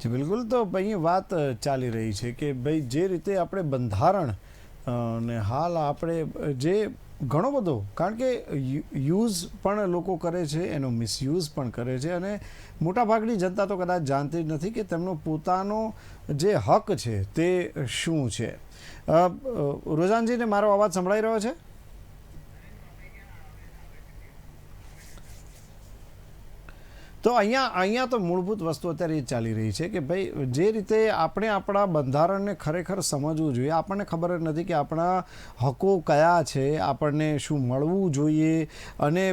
જી બિલકુલ. તો અહીં વાત ચાલી રહી છે કે ભાઈ જે રીતે આપણે બંધારણ ને હાલ આપણે જે ઘણો બધો, કારણ કે યુઝ પણ લોકો કરે છે, એનો મિસયુઝ પણ કરે છે, અને મોટાભાગની જનતા તો કદાચ જાણતી જ નથી કે તેમનો પોતાનો જે હક છે તે શું છે. રોઝાનજીને મારો અવાજ સંભળાઈ રહ્યો છે? તો અહીંયા તો મૂળભૂત વસ્તુ અત્યારે એ ચાલી રહી છે કે ભાઈ જે રીતે આપણે આપણા બંધારણને ખરેખર સમજવું જોઈએ. આપણને ખબર જ નથી કે આપણા હકો કયા છે, આપણને શું મળવું જોઈએ. અને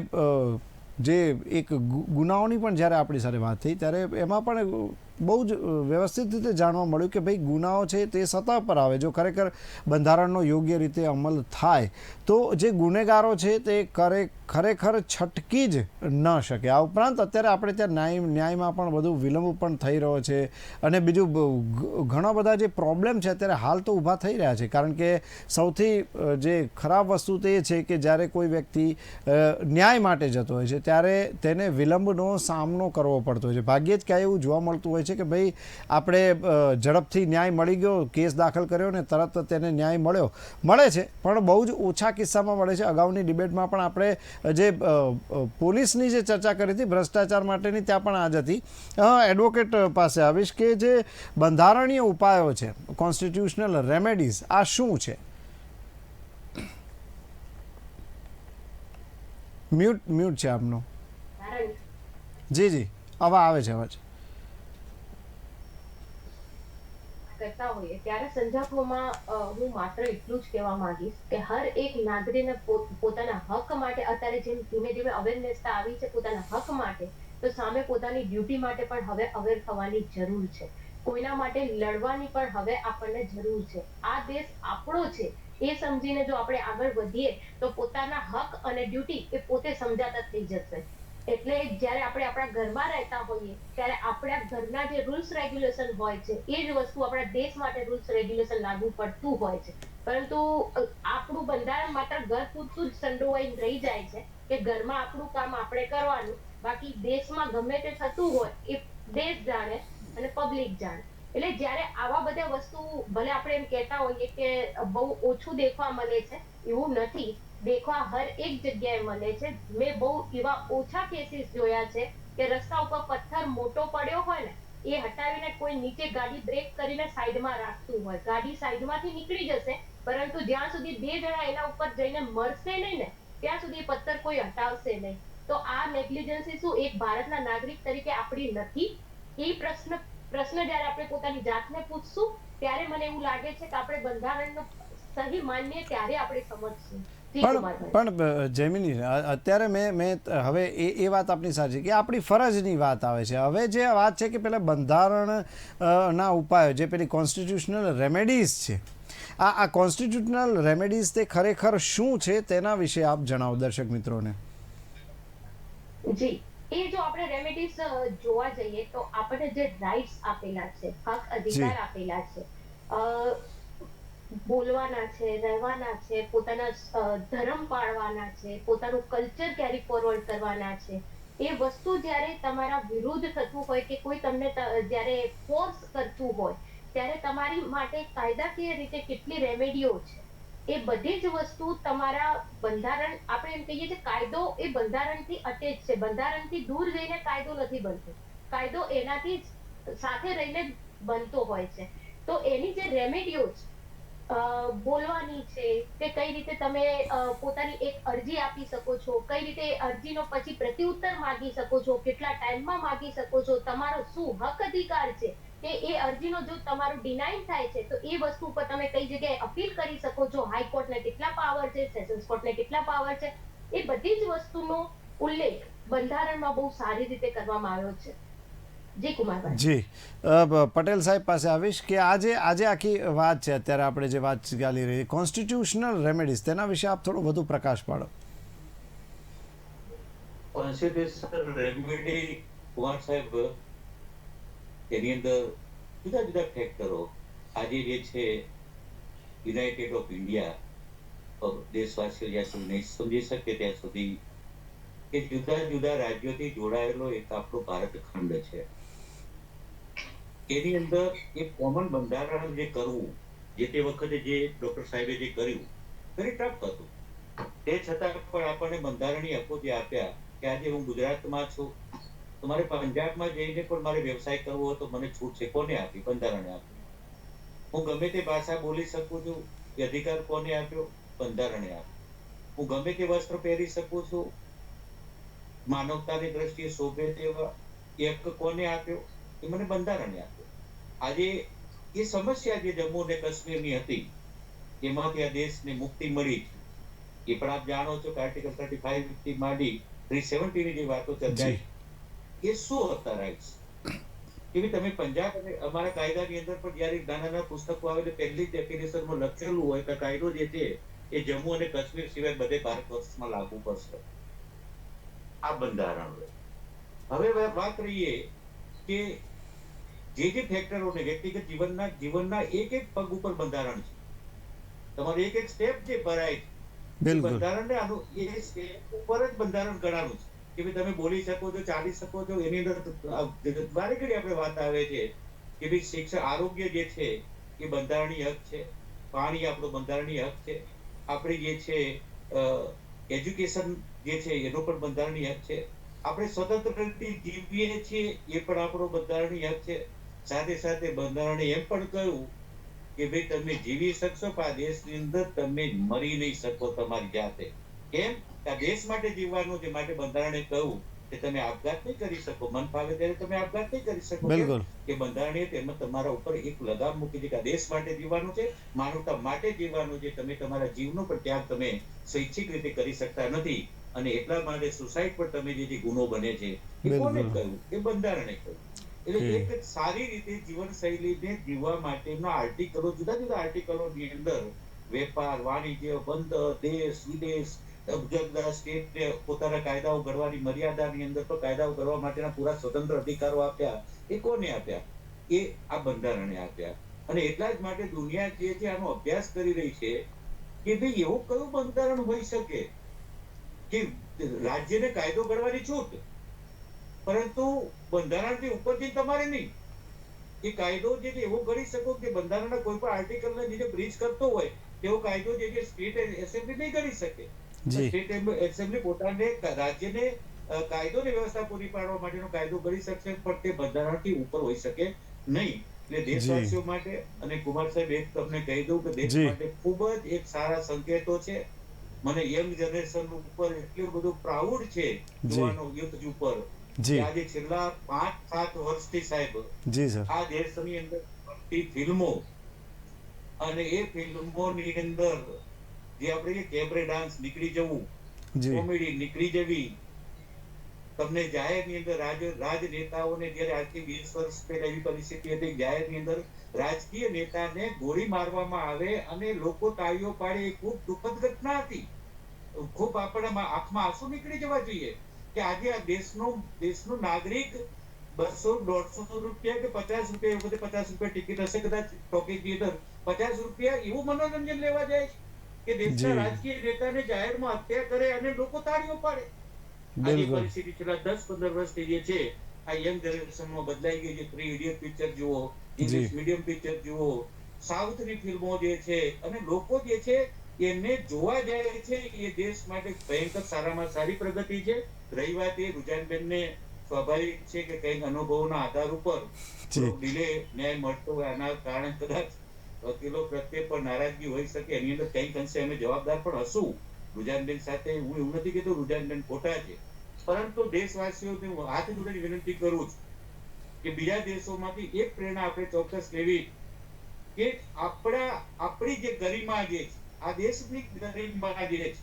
જે એક ગુનાઓની પણ જ્યારે આપણી સાથે વાત થઈ ત્યારે એમાં પણ બહુ જ વ્યવસ્થિત રીતે જાણવા મળ્યું કે ભાઈ ગુનાઓ છે તે સત્તા પર આવે. જો ખરેખર બંધારણનો યોગ્ય રીતે અમલ થાય તો જે ગુનેગારો છે તે ખરેખર છટકી જ ન શકે. આ ઉપરાંત અત્યારે આપણે ત્યાં ન્યાયમાં પણ બધું વિલંબ પણ થઈ રહ્યો છે, અને બીજું ઘણા બધા જે પ્રોબ્લેમ છે અત્યારે હાલ તો ઊભા થઈ રહ્યા છે. કારણ કે સૌથી જે ખરાબ વસ્તુ તે છે કે જ્યારે કોઈ વ્યક્તિ ન્યાય માટે જતો હોય છે ત્યારે તેને વિલંબનો સામનો કરવો પડતો હોય છે. ભાગ્યે જ ક્યાંય એવું જોવા મળતું હોય છે કે ભાઈ આપણે ઝડપથી ન્યાય મળી ગયો, કેસ દાખલ કર્યો ને તરત તેને ન્યાય મળે છે, પણ બહુ જ ઓછા કિસ્સામાં મળે છે. અગાઉની ડિબેટમાં પણ આપણે જે પોલીસની જે ચર્ચા કરી હતી ભ્રષ્ટાચાર માટેની, ત્યાં પણ આ જ હતી. એડવોકેટ પાસે આવીશ કે જે બંધારણીય ઉપાયો છે, કોન્સ્ટિટ્યુશનલ રેમેડીઝ, આ શું છે? મ્યુટ છે આપનો. જી હવે આવે છે અવાજ. કરતા હોઈએ ત્યારે સંજોગોમાં હું માત્ર એટલું જ કહેવા માંગીશ કે હર એક નાગરિકને પોતાના હક માટે, અત્યારે જેમ ધીમે ધીમે અવેરનેસ આવી છે પોતાના હક માટે, તો સામે પોતાની ડ્યુટી માટે પણ હવે અવેર થવાની જરૂર છે. કોઈના માટે લડવાની પણ હવે આપણને જરૂર છે. આ દેશ આપણો છે એ સમજીને જો આપણે આગળ વધીએ તો પોતાના હક અને ડ્યુટી એ પોતે સમજાતા થઈ જશે. એટલે જ્યારે આપણે આપણા ઘરમાં રહેતા હોઈએ ત્યારે આપણા ઘરના જે રૂલ્સ રેગ્યુલેશન હોય છે એ જ વસ્તુ આપણા દેશ માટે રૂલ્સ રેગ્યુલેશન લાગુ પડતું હોય છે. પરંતુ આપણું બંધારણ માત્ર ઘર પૂરતું જ સંડોવાઈ રહી જાય છે કે ઘરમાં આપણું કામ આપણે કરવાનું, બાકી દેશમાં ગમે તે થતું હોય એ દેશ જાણે અને પબ્લિક જાણે. એટલે જ્યારે આવા બધા વસ્તુ ભલે આપણે એમ કહેતા હોઈએ કે બહુ ઓછું દેખવા મળે છે, એવું નથી. દેખવા હર એક જગ્યાએ મળે છે. મેં બહુ એવા ઓછા કેસીસ જોયા છે કે રસ્તા ઉપર પથ્થર મોટો પડ્યો હોય ને એ હટાવીને કોઈ નીચે ગાડી બ્રેક કરીને સાઈડમાં રાખતું હોય, ગાડી સાઈડમાંથી નીકળી જશે, પરંતુ જ્યાં સુધી બે જણા એના ઉપર જઈને મરશે નહીં ને ત્યાં સુધી એ પથ્થર કોઈ હટાવશે નહીં. તો આ નેગ્લિજન્સી શું એક ભારતના નાગરિક તરીકે આપણી નથી? એ પ્રશ્ન જ્યારે આપણે પોતાની જાતને પૂછશું ત્યારે મને એવું લાગે છે કે આપણે બંધારણનો સહી માનીએ ત્યારે આપણે સમજશું. પણ જેમિની અત્યારે મેં હવે એ વાત આપની સાચી કે આપણી ફરજની વાત આવે છે. હવે જે વાત છે કે પેલા બંધારણ ના ઉપાયો, જે પેલી કોન્સ્ટિટ્યુશનલ રેમેડીઝ છે, આ કોન્સ્ટિટ્યુશનલ રેમેડીઝ તે ખરેખર શું છે તેના વિશે આપ જણાવો દર્શક મિત્રોને. જી, એ જો આપણે રેમેડીઝ જોવા જઈએ તો આપણને જે રાઇટ્સ આપેલા છે, હક અધિકાર આપેલા છે, બોલવાના છે, રહેવાના છે, પોતાના ધર્મ પાળવાના છે, પોતાનું કલ્ચર કેરી ફોરવર્ડ કરવાના છે, એ વસ્તુ જ્યારે તમારા વિરુદ્ધ થતું હોય કે કોઈ તમને જ્યારે ફોર્સ કરતું હોય ત્યારે તમારી માટે કાયદાકીય રીતે કેટલી રેમેડીઓ છે એ બધી જ વસ્તુ તમારા બંધારણ, આપણે એમ કહીએ છીએ કાયદો એ બંધારણથી અટેચ છે. બંધારણથી દૂર જઈને કાયદો નથી બનતો, કાયદો એનાથી સાથે રહીને બનતો હોય છે. તો એની જે રેમેડીઓ છે બોલવાની છે કે કઈ રીતે તમે પોતાની એક અરજી આપી શકો છો, કઈ રીતે એ અરજીનો પછી પ્રત્યુત્તર માંગી શકો છો, કેટલા ટાઈમમાં માંગી શકો છો, તમારો શું હક અધિકાર છે કે એ અરજીનો જો તમારું ડિનાઇન થાય છે તો એ વસ્તુ પર તમે કઈ જગ્યાએ અપીલ કરી શકો છો, હાઈકોર્ટને કેટલા પાવર છે, સેશન્સ કોર્ટને કેટલા પાવર છે, એ બધી જ વસ્તુનો ઉલ્લેખ બંધારણમાં બહુ સારી રીતે કરવામાં આવ્યો છે. જી કુમારભાઈ. જી પટેલ સાહેબ પાસે આવીશ કે આજે આખી વાત છે, અત્યારે આપણે જે વાત ચાલી રહી કોન્સ્ટિટ્યુશનલ રેમેડીઝ, તેના વિશે આપ થોડો વધુ પ્રકાશ પાડો. કોન્સ્ટિટ્યુશનલ રેમેડી કુમાર સાહેબ, એની અંદર જુદા જુદા ફેક્ટરો આજે જે છે યુનાઇટેડ ઓફ ઇન્ડિયા દેશવાસીઓ જ્યાં સુધી નહીં સમજી શકે ત્યાં સુધી કે જુદા જુદા રાજ્યોથી જોડાયેલો એક આપણો ભારત ખંડ છે. એની અંદર એક કોમન બંધારણ જે કરવું, જે તે વખતે જે ડોક્ટર સાહેબે જે કર્યું વેરી ટફ હતું. તે છતાં પણ આપણને બંધારણીય હકો જે આપ્યા કે આજે હું ગુજરાતમાં છું, તમારે પંજાબમાં જઈને પણ મારે વ્યવસાય કરવો હોય તો મને છૂટ છે. કોને આપી? બંધારણે આપી. હું ગમે તે ભાષા બોલી શકું છું, એ અધિકાર કોને આપ્યો? બંધારણે આપ્યો. હું ગમે તે વસ્ત્ર પહેરી શકું છું, માનવતાની દ્રષ્ટિએ શોભે તેવા એ હક કોને આપ્યો? એ મને બંધારણે આપ્યો. આજે એ સમસ્યા જે જમ્મુ અને કાશ્મીરની હતી એમાંથી આ દેશને મુક્તિ મળી છે. એ પણ આપ જાણો છો કે આર્ટિકલ 35 થી માંડી 370 ની જે વાતો ચર્ચાઈ એ શું હતા રાઈટ્સ? એવી તમે પંજાબ અને અમારા કાયદાની અંદર પણ જયારે નાના પુસ્તકો આવે પહેલી જ ડેફિનેશનમાં લખેલું હોય કે કાયદો જે છે એ જમ્મુ અને કાશ્મીર સિવાય બધે ભારત વર્ષમાં લાગુ પડશે. આ બંધારણ. હવે વાત રહીએ કે જે ફેક્ટરોને વ્યક્તિગત જીવનના એક એક પગ ઉપર બંધારણ છે. તમારે એક એક સ્ટેપ જે ભરાય છે બંધારણને આનું એ સ્ટેપ ઉપર જ બંધારણ ગણાનું છે કે તમે બોલી શકો છો, ચાલી શકો છો. એની અંદર વારે ઘડી આપણે વાત આવે છે કે ભાઈ શિક્ષણ, આરોગ્ય જે છે એ બંધારણીય હક છે, પાણી આપણો બંધારણીય હક છે, આપણે જે છે એજ્યુકેશન જે છે એનો પણ બંધારણીય હક છે, આપણે સ્વતંત્ર રીતે જીવીએ છીએ એ પણ આપણો બંધારણીય હક છે. સાથે સાથે બંધારણે એમ પણ કહ્યું કે ભાઈ તમે જીવી શકશો પણ આ દેશની અંદર તમે મરી નહીં શકો તમારી જાતે. કેમ? આ દેશ માટે જીવવાનું છે. માટે બંધારણે કહ્યું કે તમે આપઘાત નહીં કરી શકો, મન ફાવે ત્યારે તમે આપઘાત નહીં કરી શકો. કે બંધારણે તેમાં તમારા ઉપર એક લગામ મૂકી છે કે આ દેશ માટે જીવવાનું છે, માનવતા માટે જીવવાનું છે. તમે તમારા જીવનો પણ ત્યાગ તમે સ્વૈચ્છિક રીતે કરી શકતા નથી અને એટલા માટે સુસાઇડ પર તમે જે ગુનો બને છે એ કોને કહ્યું? એ બંધારણે કહ્યું. એટલે એક સારી રીતે જીવનશૈલીને જીવવા માટેના આર્ટિકલો, જુદા જુદા આર્ટિકલોની અંદર વેપાર, વાણિજ્ય, બંધ, દેશ વિદેશ, જુદા સ્ટેટને પોતાના કાયદાઓ ઘડવાની મર્યાદાની અંદર તો કાયદાઓ ઘડવા માટેના પૂરા સ્વતંત્ર અધિકારો આપ્યા. એ કોને આપ્યા? એ આ બંધારણે આપ્યા. અને એટલા જ માટે દુનિયા જે છે આનો અભ્યાસ કરી રહી છે કે ભાઈ એવું કયું બંધારણ હોઈ શકે કે રાજ્યને કાયદો ઘડવાની છૂટ, પરંતુ બંધારણથી ઉપરથી તમારે નહીં. એ કાયદો જે છે એવો કરી શકો કે બંધારણના કોઈ પણ આર્ટિકલને જે બ્રીચ કરતો હોય તેવો કાયદો જે છે સ્ટેટ એસેમ્બલી નહીં કરી શકે. સ્ટેટ એસેમ્બલી પોતાને રાજ્યને કાયદોની વ્યવસ્થા પૂરી પાડવા માટેનો કાયદો કરી શકશે પણ તે બંધારણથી ઉપર હોઈ શકે નહીં. એટલે દેશવાસીઓ માટે અને કુમાર સાહેબ એક તમને કહી દઉં કે દેશ માટે ખૂબ જ એક સારા સંકેતો છે. મને યંગ જનરેશન ઉપર એટલું બધું પ્રાઉડ છે યુવાનો યુથ ઉપર. આજે છેલ્લા 5-7 વર્ષથી સાહેબ આ દેશની અંદર ફિલ્મો અને એ ફિલ્મોની અંદર જે આપણે કેબરે ડાન્સ નીકળી જવું, કોમેડી નીકળી જવી, તમને જાહેરની અંદર રાજનેતાઓને જયારે આજથી 20 વર્ષ પહેલા એવી પરિસ્થિતિ હતી જાહેરની અંદર રાજકીય નેતાને ગોળી મારવામાં આવે અને લોકો તાળીઓ પાડે, એ ખૂબ દુઃખદ ઘટના હતી. ખૂબ આપણા આંખમાં આંસુ નીકળી જવા જોઈએ કે આજે આ દેશનો નાગરિક 200-150 રૂપિયા કે 50 રૂપિયા, એ વખતે 50 રૂપિયા ટિકિટ હશે કદાચ ટોકીજની અંદર, 50 રૂપિયા એવું મનોરંજન લેવા જાય કે દેશના રાજકીય નેતાને જાહેરમાં હત્યા કરે અને લોકો તાળીઓ પાડે. આજે પરિસ્થિતિ છેલ્લા 10-15 વર્ષથી જે છે આ યંગ જનરેશનમાં બદલાઈ ગઈ છે. 3 ઇડિયટ પિક્ચર જુઓ, ઇંગ્લિશ મીડિયમ પિક્ચર જુઓ, સાઉથની ફિલ્મો જે છે અને લોકો જે છે એને જોવા જાય છે. એ દેશ માટે ભયંકર સારામાં સારી પ્રગતિ છે. રહી વાત એ રૂજાનબેનને સ્વાભાવિક છે કે કંઈક અનુભવના આધાર ઉપર ડિલે ન્યાય મળતો હોય, આના કારણે કદાચ વકીલો પ્રત્યે પણ નારાજગી હોઈ શકે, એની અંદર કંઈક અંશે અમે જવાબદાર પણ હશું. રુજાનબેન સાથે હું એવું નથી કહેતો રુજાનબેન ખોટા છે, પરંતુ દેશવાસીઓને હું હાથ જોડીને વિનંતી કરું છું કે બીજા દેશોમાંથી એક પ્રેરણા આપણે ચોક્કસ લેવી કે આપણી જે ગરિમા જે છે, આ દેશની ગરિમા જે છે,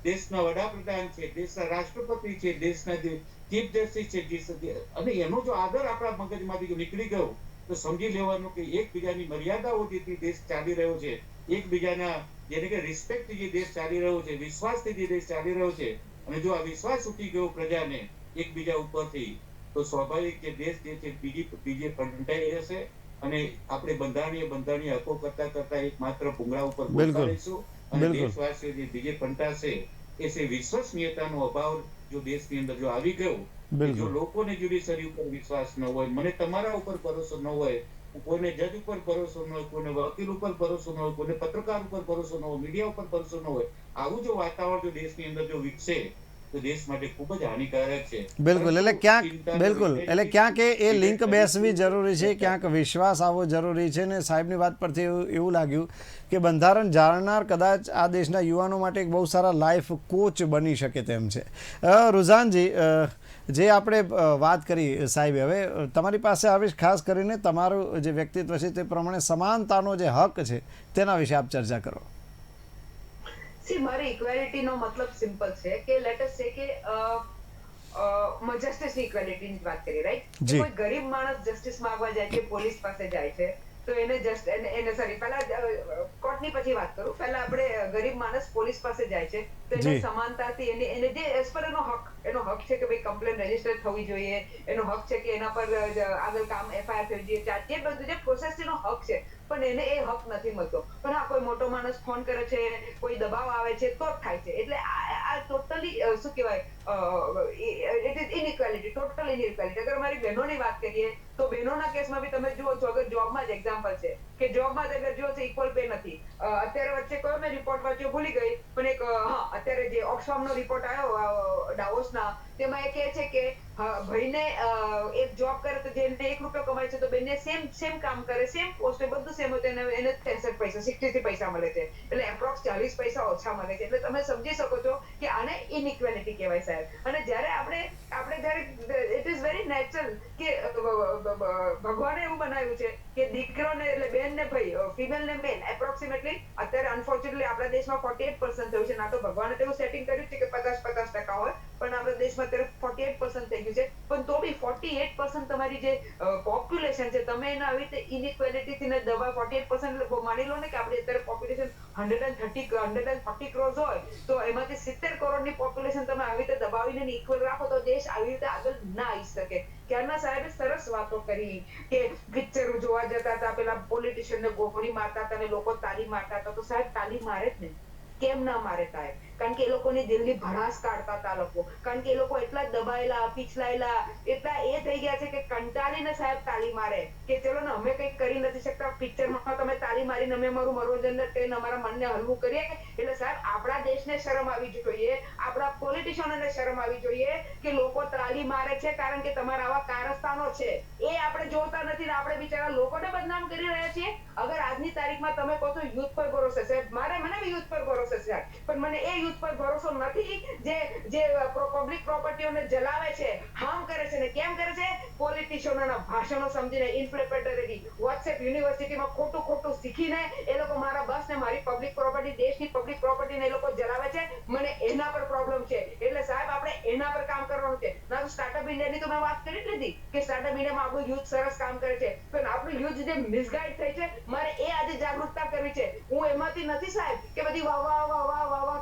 દેશના વડાપ્રધાન છે, દેશના રાષ્ટ્રપતિ છે, દેશના જે ચીફ જસ્ટિસ છે, અને એનો જો આદર આપણા મગજમાંથી નીકળી ગયો તો સમજી લેવાનું કે એકબીજાની મર્યાદાઓ જેથી દેશ ચાલી રહ્યો છે, એકબીજાના જેને કે રિસ્પેક્ટ જે દેશ ચાલી રહ્યો છે, વિશ્વાસથી જે દેશ ચાલી રહ્યો છે, અને જો આ વિશ્વાસ ઉઠી ગયો પ્રજાને એકબીજા ઉપરથી, તો સ્વાભાવિક જે દેશ જે છે બીજે ફંટાઈ રહેશે, અને આપણે બંધારણીય હકો કરતા એક માત્ર ભૂંગળા ઉપર બોલતા રહીશું, અને દેશવાસીઓ જે બીજે ફંટાશે એ છે વિશ્વસનીયતાનો અભાવ જો દેશની અંદર જો આવી ગયો, જો લોકોને જ્યુડિશરી ઉપર વિશ્વાસ ન હોય, મને તમારા ઉપર ભરોસો ન હોય, કોઈને જજ ઉપર ભરોસો ન હોય, કોઈને વકીલ ઉપર ભરોસો ન હોય, કોઈને પત્રકાર ઉપર ભરોસો ન હોય, મીડિયા ઉપર ભરોસો ન હોય, આવું જો વાતાવરણ જો દેશની અંદર જો વિકસે તો દેશ માટે ખૂબ જ હાનિકારક છે. બિલકુલ, એટલે ક્યાંક એ લિંક બેસવી જરૂરી છે, ક્યાંક વિશ્વાસ આવવો જરૂરી છે. ને સાહેબની વાત પરથી એવું લાગ્યું કે બંધારણ જાણનાર કદાચ આ દેશના યુવાનો માટે એક બહુ સારા લાઈફ કોચ બની શકે તેમ છે. રુઝાનજી, જે આપણે વાત કરી સાહેબે, હવે તમારી પાસે આવીશ, ખાસ કરીને તમારું જે વ્યક્તિત્વ છે તે પ્રમાણે સમાનતાનો જે હક છે તેના વિશે આપ ચર્ચા કરો. મારી ઇક્વેલિટી નો મતલબ સિમ્પલ છે કે લેટ અસ સે કે જસ્ટિસ ઇક્વેલિટી ની વાત કરીએ, રાઈટ? કોઈ ગરીબ માણસ જસ્ટિસ માંગવા જાય છે, પોલીસ પાસે જાય છે, તો એને સોરી પહેલા કોર્ટની પછી વાત કરું, પહેલા આપણે ગરીબ માણસ પોલીસ પાસે જાય છે તો એને સમાનતાથી એને જે એઝ પર એનો હક છે કે ભાઈ કમ્પ્લેન રજીસ્ટર થવી જોઈએ, એનો હક છે કે એના પર આગળ કામ એફઆઈઆર થવી જોઈએ, જે બધું જે પ્રોસેસ નો હક છે, પણ એને એ હક નથી મળતો. પણ હા, કોઈ મોટો માણસ ફોન કરે છે, કોઈ દબાવ આવે છે તો જ થાય છે. એટલે આ ટોટલી શું કહેવાય, it is inequality, total inequality. અગર અમારી બહેનોની વાત કરીએ તો બહેનોના કેસમાં બી તમે જુઓ છો, અગર જોબમાં જ એક્ઝામ્પલ છે કે જોબમાં અગર જુઓ છો ઇક્વલ પે નથી. અત્યારે વચ્ચે કયો મેં રિપોર્ટ વાંચ્યો ભૂલી ગઈ, પણ એક અત્યારે જે ઓક્સફામનો રિપોર્ટ આવ્યો ડાવોસના, તેમાં એ કહે છે કે ભાઈને એક જોબ કરે તો જેને ₹1 કમાય છે તો બેને સેમ કામ કરે, સેમ પોસ્ટ, બધું સેમ હોય, એને 63 પૈસા 63 પૈસા મળે છે, એટલે એપ્રોક્સ 40 પૈસા ઓછા મળે છે. એટલે તમે સમજી શકો છો કે આને ઇનઇક્વાલિટી કહેવાય સાહેબ. અને જ્યારે આપણે જ્યારે ઇટ ઇઝ વેરી નેચરલ કે ભગવાને એવું બનાવ્યું છે કે દીકરોને એટલે બેન ને ભાઈ, ફિમેલ ને મેલ, એપ્રોક્સિમેટલી અત્યારે અનફોર્ચ્યુનેટલી આપણા દેશમાં 48% થયું છે. ના તો ભગવાને તેવું સેટિંગ કર્યું છે કે 50% હોય, પણ આપણા દેશમાં અત્યારે 48% થઈ ગયું છે. પણ તો બી 48% તમારી જે પોપ્યુલેશન છે, તમે એને આવી રીતે ઇનઇક્વાલિટી થી દબા 48% માની લો ને કે આપણે અત્યારે પોપ્યુલેશન 140 કરોડ હોય, તો એમાંથી 70 કરોડની પોપ્યુલેશન તમે આવી રીતે દબાવીને ઇક્વલ રાખો તો દેશ આવી રીતે આગળ ના આવી શકે. ક્યારના સાહેબે સરસ વાતો કરી કે પિક્ચરો જોવા જતા હતા, પેલા પોલિટિશિયન ને ગોળી મારતા હતા, લોકો તાલી મારતા હતા. તો સાહેબ તાલી મારે જ ને, કેમ ના મારે સાહેબ? કારણ કે એ લોકોની દિલની ભડાસ કાઢતા હતા લોકો, કારણ કે એ લોકો એટલા દબાયેલા, પીછલાયેલા, એટલા એ થઈ ગયા છે કે કંટાળીને સાહેબ તાલી મારે કે ચલો ને અમે કંઈક કરી નથી શકતા, પિક્ચરમાં તમે તાલી મારીને અમે અમારું મનોરંજન કરીને અમારા મનને હલવું કરીએ. એટલે સાહેબ આપણા દેશને શરમ આવી જોઈએ, આપણા પોલિટિશિયનોને શરમ આવી જોઈએ કે લોકો તાલી મારે છે કારણ કે તમારા આવા કારસ્તાનો છે, એ આપણે જોતા નથી ને આપણે બિચારા લોકોને બદનામ કરી રહ્યા છીએ. અગર આજની તારીખમાં તમે કહો તો યુથ પર ભરોસો છે, મને બી યુથ પર ભરોસો છે, પણ મને એ યુથ પર ભરોસો નથી જે પબ્લિક પ્રોપર્ટીઓને જલાવે છે, હાર્મ કરે છે. ને કેમ કરે છે? પોલિટિશિયનોના ભાષણો સમજીને, ઇન્ફ્લેમેટરી વોટ્સએપ યુનિવર્સિટીમાં ખોટું શીખીને એ લોકો મારા બસ ને મારી પબ્લિક પ્રોપર્ટી, દેશની પબ્લિક પ્રોપર્ટીને એ લોકો જલાવે છે. મને એના પર પ્રોબ્લેમ છે. એટલે સાહેબ આપણે એના પર કામ કરવાનું છે. ના તો સ્ટાર્ટઅપ ઇન્ડિયાની તો મેં વાત કરી લીધી કે સ્ટાર્ટઅપ ઇન્ડિયામાં આપણું યુથ સરસ કામ કરે છે, પણ આપણું યુથ જે મિસગાઈડ થઈ છે, મારે એ આજે જાગૃતતા કરવી છે. હું એમાંથી નથી સાહેબ કે બધી વાહ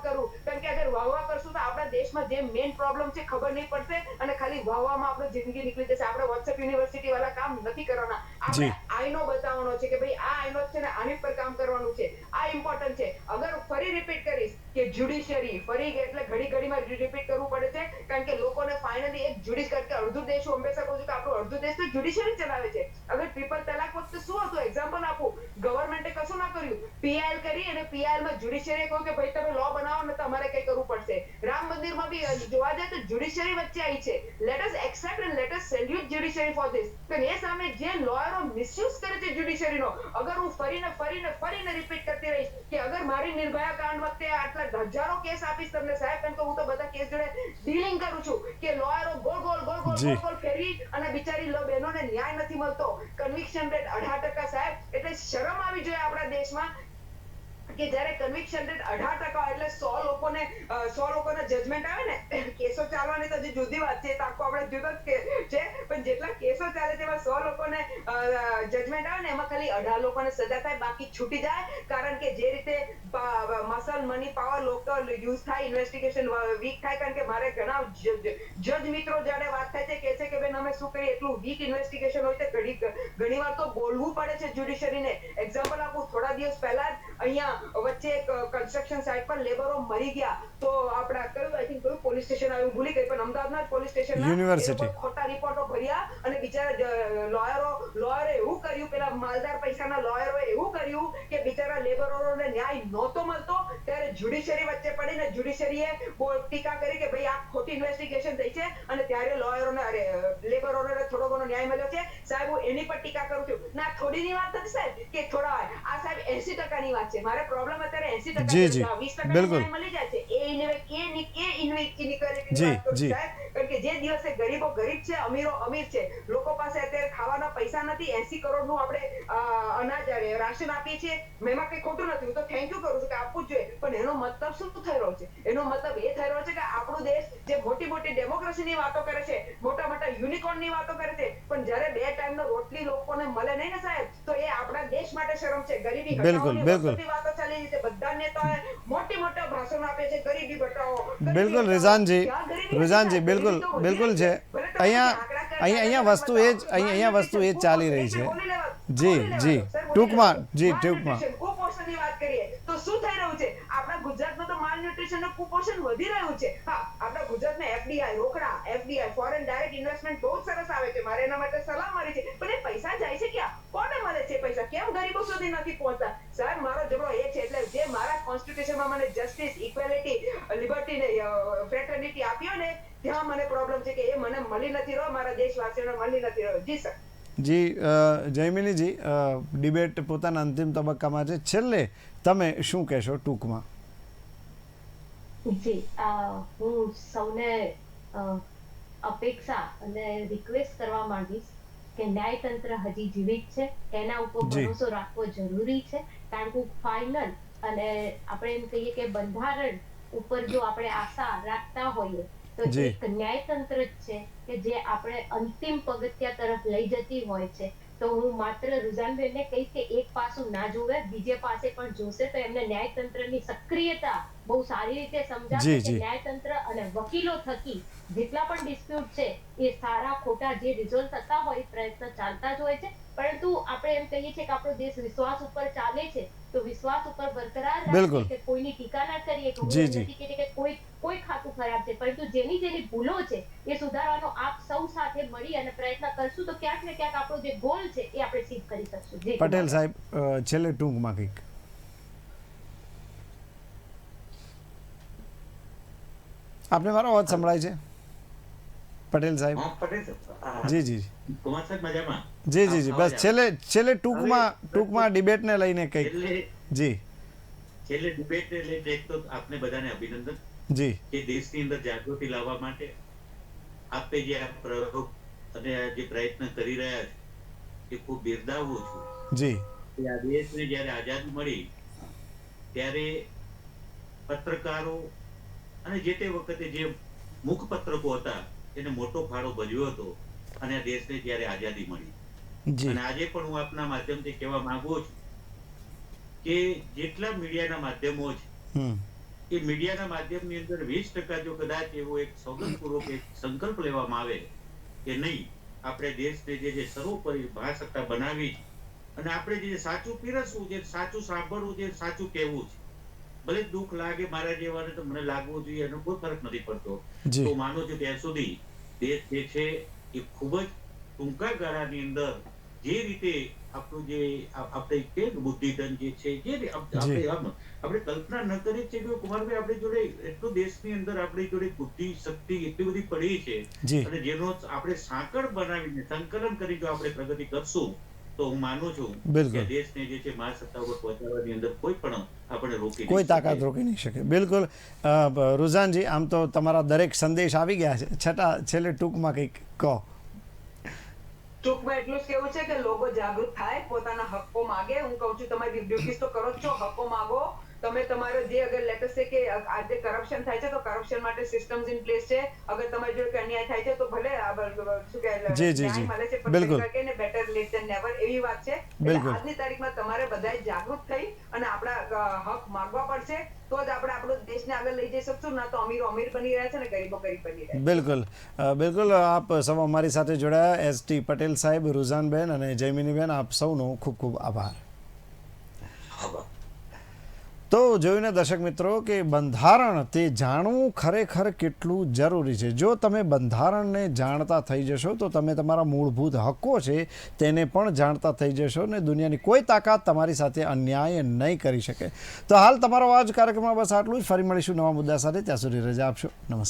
કરું, કારણ કે અગર વાહ કરશું તો આપણા દેશમાં જે મેઇન પ્રોબ્લેમ છે ખબર નહીં પડશે, અને ખાલી વાહમાં આપણે જિંદગી નીકળી જશે. આપણે વોટ્સએપ યુનિવર્સિટી વાળા કામ નથી કરવાના, આપણે આઈનો બતાવવાનો છે કે ભાઈ આ આઈનો છે ને આની પર કામ કરવાનું છે. આ ઇમ્પોર્ટન્ટ છે. અગર ફરી રિપીટ કરીશ કે જ્યુડિશિયરી, ફરી એટલે ઘડીમાં રિપીટ કરવું પડે છે, કારણ કે લોકોને ફાઇનલી એક જ્યુડિશિયરી, અડધું દેશ, હું હંમેશા કહું છું કે આપણું અડધું દેશ તો જ્યુડિશિયરી ચલાવે છે. અગર ટ્રિપલ તલાક વખતે શું હતું, એક્ઝામ્પલ આપું, ગવર્મેન્ટે કશું ના કર્યું, પીઆઈએલ કરી, અને પીઆઈએલ માં જ્યુડિશિયરી કહ્યું કે ભાઈ તમે લો બનાવો ને તમારે કઈ કરવું પડશે. રામ મંદિરમાં બી જોવા જાય તો જ્યુડિશિયરી વચ્ચે આવી છે. Let us accept and let us salute judiciary for જઈશ. પણ એ સામે જે લોયરો મિસયુઝ કરે છે જ્યુડિશરીનો, અગર હું ફરીને રિપીટ કરતી રહીશ કે અગર મારી નિર્ભયા કાંડ વખતે આટલા હજારો કેસ આપીશ તમને સાહેબ, કેમ કે હું તો બધા કેસ જોડે ડીલિંગ કરું છું કે લોયરો જી. ગોળ ફેરવી અને બિચારી બહેનોને ન્યાય નથી મળતો. કન્વિક્શન રેટ 18% સાહેબ, એટલે શરમ આવી જોઈએ આપણા દેશમાં કે જ્યારે કન્વિક્શન રેટ 18% એટલે 100 લોકોના જજમેન્ટ આવે ને, કેસો ચાલવાની તો હજી જુદી વાત છે, તો આખો આપણે જુદો જ છે, પણ જેટલા કેસો ચાલે છે એમાં 100 લોકોને જજમેન્ટ આવે ને, એમાં ખાલી 18 લોકોને સજા થાય, બાકી છૂટી જાય. કારણ કે જે રીતે muscle money power local use થાય, ઇન્વેસ્ટિગેશન વીક થાય. કારણ કે મારે ઘણા જજ મિત્રો જ્યારે વાત થાય છે, કહે છે કે બેન અમે શું કરીએ, એટલું વીક ઇન્વેસ્ટિગેશન હોય છે, ઘણી વાર તો બોલવું પડે છે જ્યુડિશરીને. એક્ઝામ્પલ આપું, થોડા દિવસ પહેલા જ અહીંયા વચ્ચે એક કન્સ્ટ્રક્શન સાઇટ પર લેબરો મરી ગયા, તો આપણા કયું આઈ થિંક કયું પોલીસ સ્ટેશન આવ્યું ભૂલી ગઈ, પણ અમદાવાદના પોલીસ સ્ટેશનના યુનિવર્સિટી. ખોટા રિપોર્ટો ભર્યા અને બિચારા લોયરે એવું કર્યું, પેલા માલદાર પૈસાના લોયરોએ એવું કર્યું કે બિચારા લેબરોને ન્યાય નહોતો મળતો. ત્યારે જ્યુડિશરી વચ્ચે પડીને જ્યુડિશરીએ ટીકા કરી કે ભાઈ આ ખોટી ઇન્વેસ્ટિગેશન થઈ છે, અને ત્યારે લેબરોને થોડો ઘણો ન્યાય મળ્યો છે. સાહેબ હું એની પર ટીકા કરું છું ના, થોડીની વાત નથી સાહેબ કે થોડા, આ સાહેબ 80% વાત છે. મારે પ્રોબ્લેમ અત્યારે 80% જી, જી. 20% બિલકુલ. ન્યાય મળી જાય છે. ઇનઇક્વાલિટી જી, વાત કરું જી. સાહેબ, કારણ કે જે દિવસે ગરીબો ગરીબ છે, અમીરો અમીર છે, લોકો પાસે અત્યારે ખાવાના પૈસા નથી, 80 કરોડનું આપણે અનાજ રાશન આપીએ છીએ, એમાં કઈ ખોટું નથી, હું તો થેન્ક યુ કરું છું કે આપવું જ જોઈએ. પણ એનો મતલબ શું થઈ રહ્યો છે? એનો મતલબ એ થઈ રહ્યો છે કે આપણો દેશ જે મોટી મોટી ડેમોક્રેસીની વાતો કરે છે, મોટા મોટા યુનિકોર્નની વાતો કરે છે, પણ જ્યારે 2 ટાઈમનો રોટલી લોકોને મળે નહીં ને સાહેબ, તો એ આપણા દેશ માટે શરમ છે. ગરીબી બિલકુલ, હટાવોની બિલકુલ. વર્ષોથી વાતો ચાલી રહી છે, બધા નેતાઓએ મોટા ભાષણો આપે છે, ગરીબી હટાવો, ગરીબી બિલકુલ હટાવો. રિઝાનજી, ક્યાં ગરીબી રિઝાનજી, હતી? બિલકુલ ગરીબી તો બિલકુલ વધી છે. રહી ભલે તમે અહીંયા વસ્તુ એ જ ચાલી રહી છે. જી, જી. ટૂંકમાં, કુપોષણની વાત કરીએ તો શું થઈ રહ્યું છે? આપણા ગુજરાતમાં તો માલન્યુટ્રિશન અને કુપોષણ વધી રહ્યું છે. હા, આપણા ગુજરાતમાં એફડીઆઈ રોકડા, એફડીઆઈ ફોરેન ડાયરેક્ટ ઇન્વેસ્ટમેન્ટ બહુ સરસ આવે છે, મારે એના માટે સલાહ મળી છે, પણ એ પૈસા જાય છે ક્યાં? કોને મળે છે પૈસા? કેમ ગરીબો સુધી નથી પહોંચતા? સાહેબ મારો ઝઘડો એ છે, એટલે જે મારા કોન્સ્ટિટ્યુશનમાં મને જસ્ટિસ, ઇક્વેલિટી, લિબર્ટી ને ફ્રેટર્નિટી આપ્યો ને, ત્યાં મને પ્રોબ્લેમ છે કે એ મને મળી નથી રહ્યો, મારા દેશવાસીઓને મળી નથી રહ્યો. જી સર. જી, જયમિનીજી, ડિબેટ પોતાના અંતિમ તબક્કામાં છે. છેલ્લે તમે શું કહેશો ટૂંકમાં? જી, હું સૌને અપેક્ષા અને રિક્વેસ્ટ કરવા માંગીશ કે ન્યાયતંત્ર હજી જીવિત છે, એના ઉપર જી. ભરોસો રાખવો જરૂરી છે. કારણ કે ફાઇનલ અને આપણે એમ કહીએ કે બંધારણ ઉપર જો આપણે આશા રાખતા હોઈએ તો જી. એક ન્યાયતંત્ર જ છે કે જે આપણે અંતિમ પગથિયા તરફ લઈ જતી હોય છે. તો હું માત્ર રુઝાનબેનને કહીશ કે એક પાસું ના જોવે, બીજે પાસે પણ જોશે તો એમને ન્યાયતંત્રની સક્રિયતા બહુ સારી રીતે સમજાશે જી, કે જી. ન્યાયતંત્ર અને વકીલો થકી જેટલા પણ ડિસ્પ્યુટ છે એ સારા ખોટા જે રિઝોલ્વ થતા હોય પ્રયત્ન ચાલતા જ હોય છે. પરંતુ આપણે એમ કહીએ છીએ કે આપણો દેશ વિશ્વાસ ઉપર ચાલે છે, તો વિશ્વાસ ઉપર બરકરાર બિલકુલ. રાખીએ, કે કોઈની ટીકા ના કરીએ, કે હું જી, એમ જી. નથી કહેતી કે કોઈ ખાતું ખરાબ છે, પરંતુ જેની ભૂલો છે એ સુધારવાનો આપ સૌ સાથે મળી અને પ્રયત્ન કરશું તો ક્યાંક ને ક્યાંક આપણો જે ગોલ છે એ આપણે સિદ્ધ કરી શકશું. જી પટેલ સાહેબ, છેલ્લે ટૂંકમાં કંઈક. આપને મારો અવાજ સંભળાય છે પટેલ સાહેબ? હા, પટેલ સાહેબ. જી, જી, કુમાર સાહેબ મજામાં? જી, જી, જી. બસ છેલ્લે ટૂંકમાં ડિબેટને લઈને કંઈક. જી, છેલ્લે ડિબેટ એટલે એક તો આપને બધાને અભિનંદન જી, કે દેશની અંદર જાગૃતિ લાવવા માટે આપે જે આ પ્રયોગ અને આ જે પ્રયત્ન કરી રહ્યા છે એ ખૂબ બિરદાવું છું. જી, કે આ દેશને જ્યારે આઝાદી મળી ત્યારે પત્રકારો અને જે તે વખતે જે મુખપત્રકો હતા એને મોટો ફાળો ભજવ્યો હતો અને આ દેશને જ્યારે આઝાદી મળી. જી, અને આજે પણ હું આપના માધ્યમથી કહેવા માંગુ છું કે જેટલા મીડિયાના માધ્યમો છે હમ, એ મીડિયાના માધ્યમની અંદર 20% જો કદાચ એવો એક સોગંદપૂર્વક એક સંકલ્પ લેવામાં આવે કે નહીં, આપણે દેશને જે સર્વોપરી મહાસત્તા બનાવી અને આપણે જે સાચું પીરસવું, જે સાચું સાંભળવું, જે સાચું કહેવું છે, ભલે દુઃખ લાગે મારા જેવાને તો મને લાગવું જોઈએ, એનો કોઈ ફરક નથી પડતો. જી, તો માનું છું ત્યાં સુધી દેશ જે છે એ ખૂબ જ ટૂંકા ગાળાની અંદર જે રીતે આપણું જે આપણે કે બુદ્ધિધન જે છે જે આપણે કલ્પના ન કરી છે કે કુમારભાઈ આપણી જોડે એટલું દેશની અંદર આપણી જોડે બુદ્ધિ શક્તિ એટલી બધી પડી છે જી અને જેનો આપણે સાંકળ બનાવીને સંકલન કરી જો આપણે પ્રગતિ કરશું તો હું માનું છું કે બિલકુલ દેશને જે છે મહાસત્તા ઉપર પહોંચાડવાની અંદર કોઈ પણ આપણે રોકી કોઈ નહીં તાકાત શકે. રોકી નહીં શકે. બિલકુલ રુઝાનજી, આમ તો તમારા દરેક સંદેશ આવી ગયા છે, છતાં છેલ્લે ટૂંકમાં કંઈક કહો. ટૂંકમાં એટલું જ કેવું છે કે લોકો જાગૃત થાય, પોતાના હક્કો માગે. હું કહું છું તમારી ડ્યુટીઝ તો કરો જ છો, હક્કો માગો. તમે તમારો જે અગર લેટર છે કે આજે કરપ્શન થાય છે તો કરપ્શન માટે સિસ્ટમ્સ ઇન પ્લેસ છે. અગર તમારી જોડે કંઈ અન્યાય થાય છે તો ભલે શું કહેવાય જી, જી, ન્યાય જી. મળે છે, પણ બિલકુલ. કંઈક ને બેટર લેટ ધેન નેવર એવી વાત છે. એટલે બિલકુલ. આજની તારીખમાં તમારે બધાએ જાગૃત થઈ અને આપણા હક માગવા પડશે, તો જ આપણે આપણો દેશને આગળ લઈ જઈ શકશું. ના તો અમીરો અમીર બની રહ્યા છે ને ગરીબો ગરીબ બની રહ્યા છે. બિલકુલ બિલકુલ. આપ સૌ અમારી સાથે જોડાયા. એસ.ટી. પટેલ સાહેબ, રુઝાનબેન અને જયમિનીબેન, આપ સૌનો ખૂબ ખૂબ આભાર. તો જોયું ને દર્શક મિત્રો કે બંધારણ તે જાણવું ખરેખર કેટલું જરૂરી છે. જો તમે બંધારણને જાણતા થઈ જશો તો તમે તમારા મૂળભૂત હક્કો છે તેને પણ જાણતા થઈ જશો ને દુનિયાની કોઈ તાકાત તમારી સાથે અન્યાય નહીં કરી શકે. તો હાલ તમારો આજ કાર્યક્રમમાં બસ આટલું જ. ફરી મળીશું નવા મુદ્દા સાથે. ત્યાં સુધી રજા આપશો. નમસ્કાર.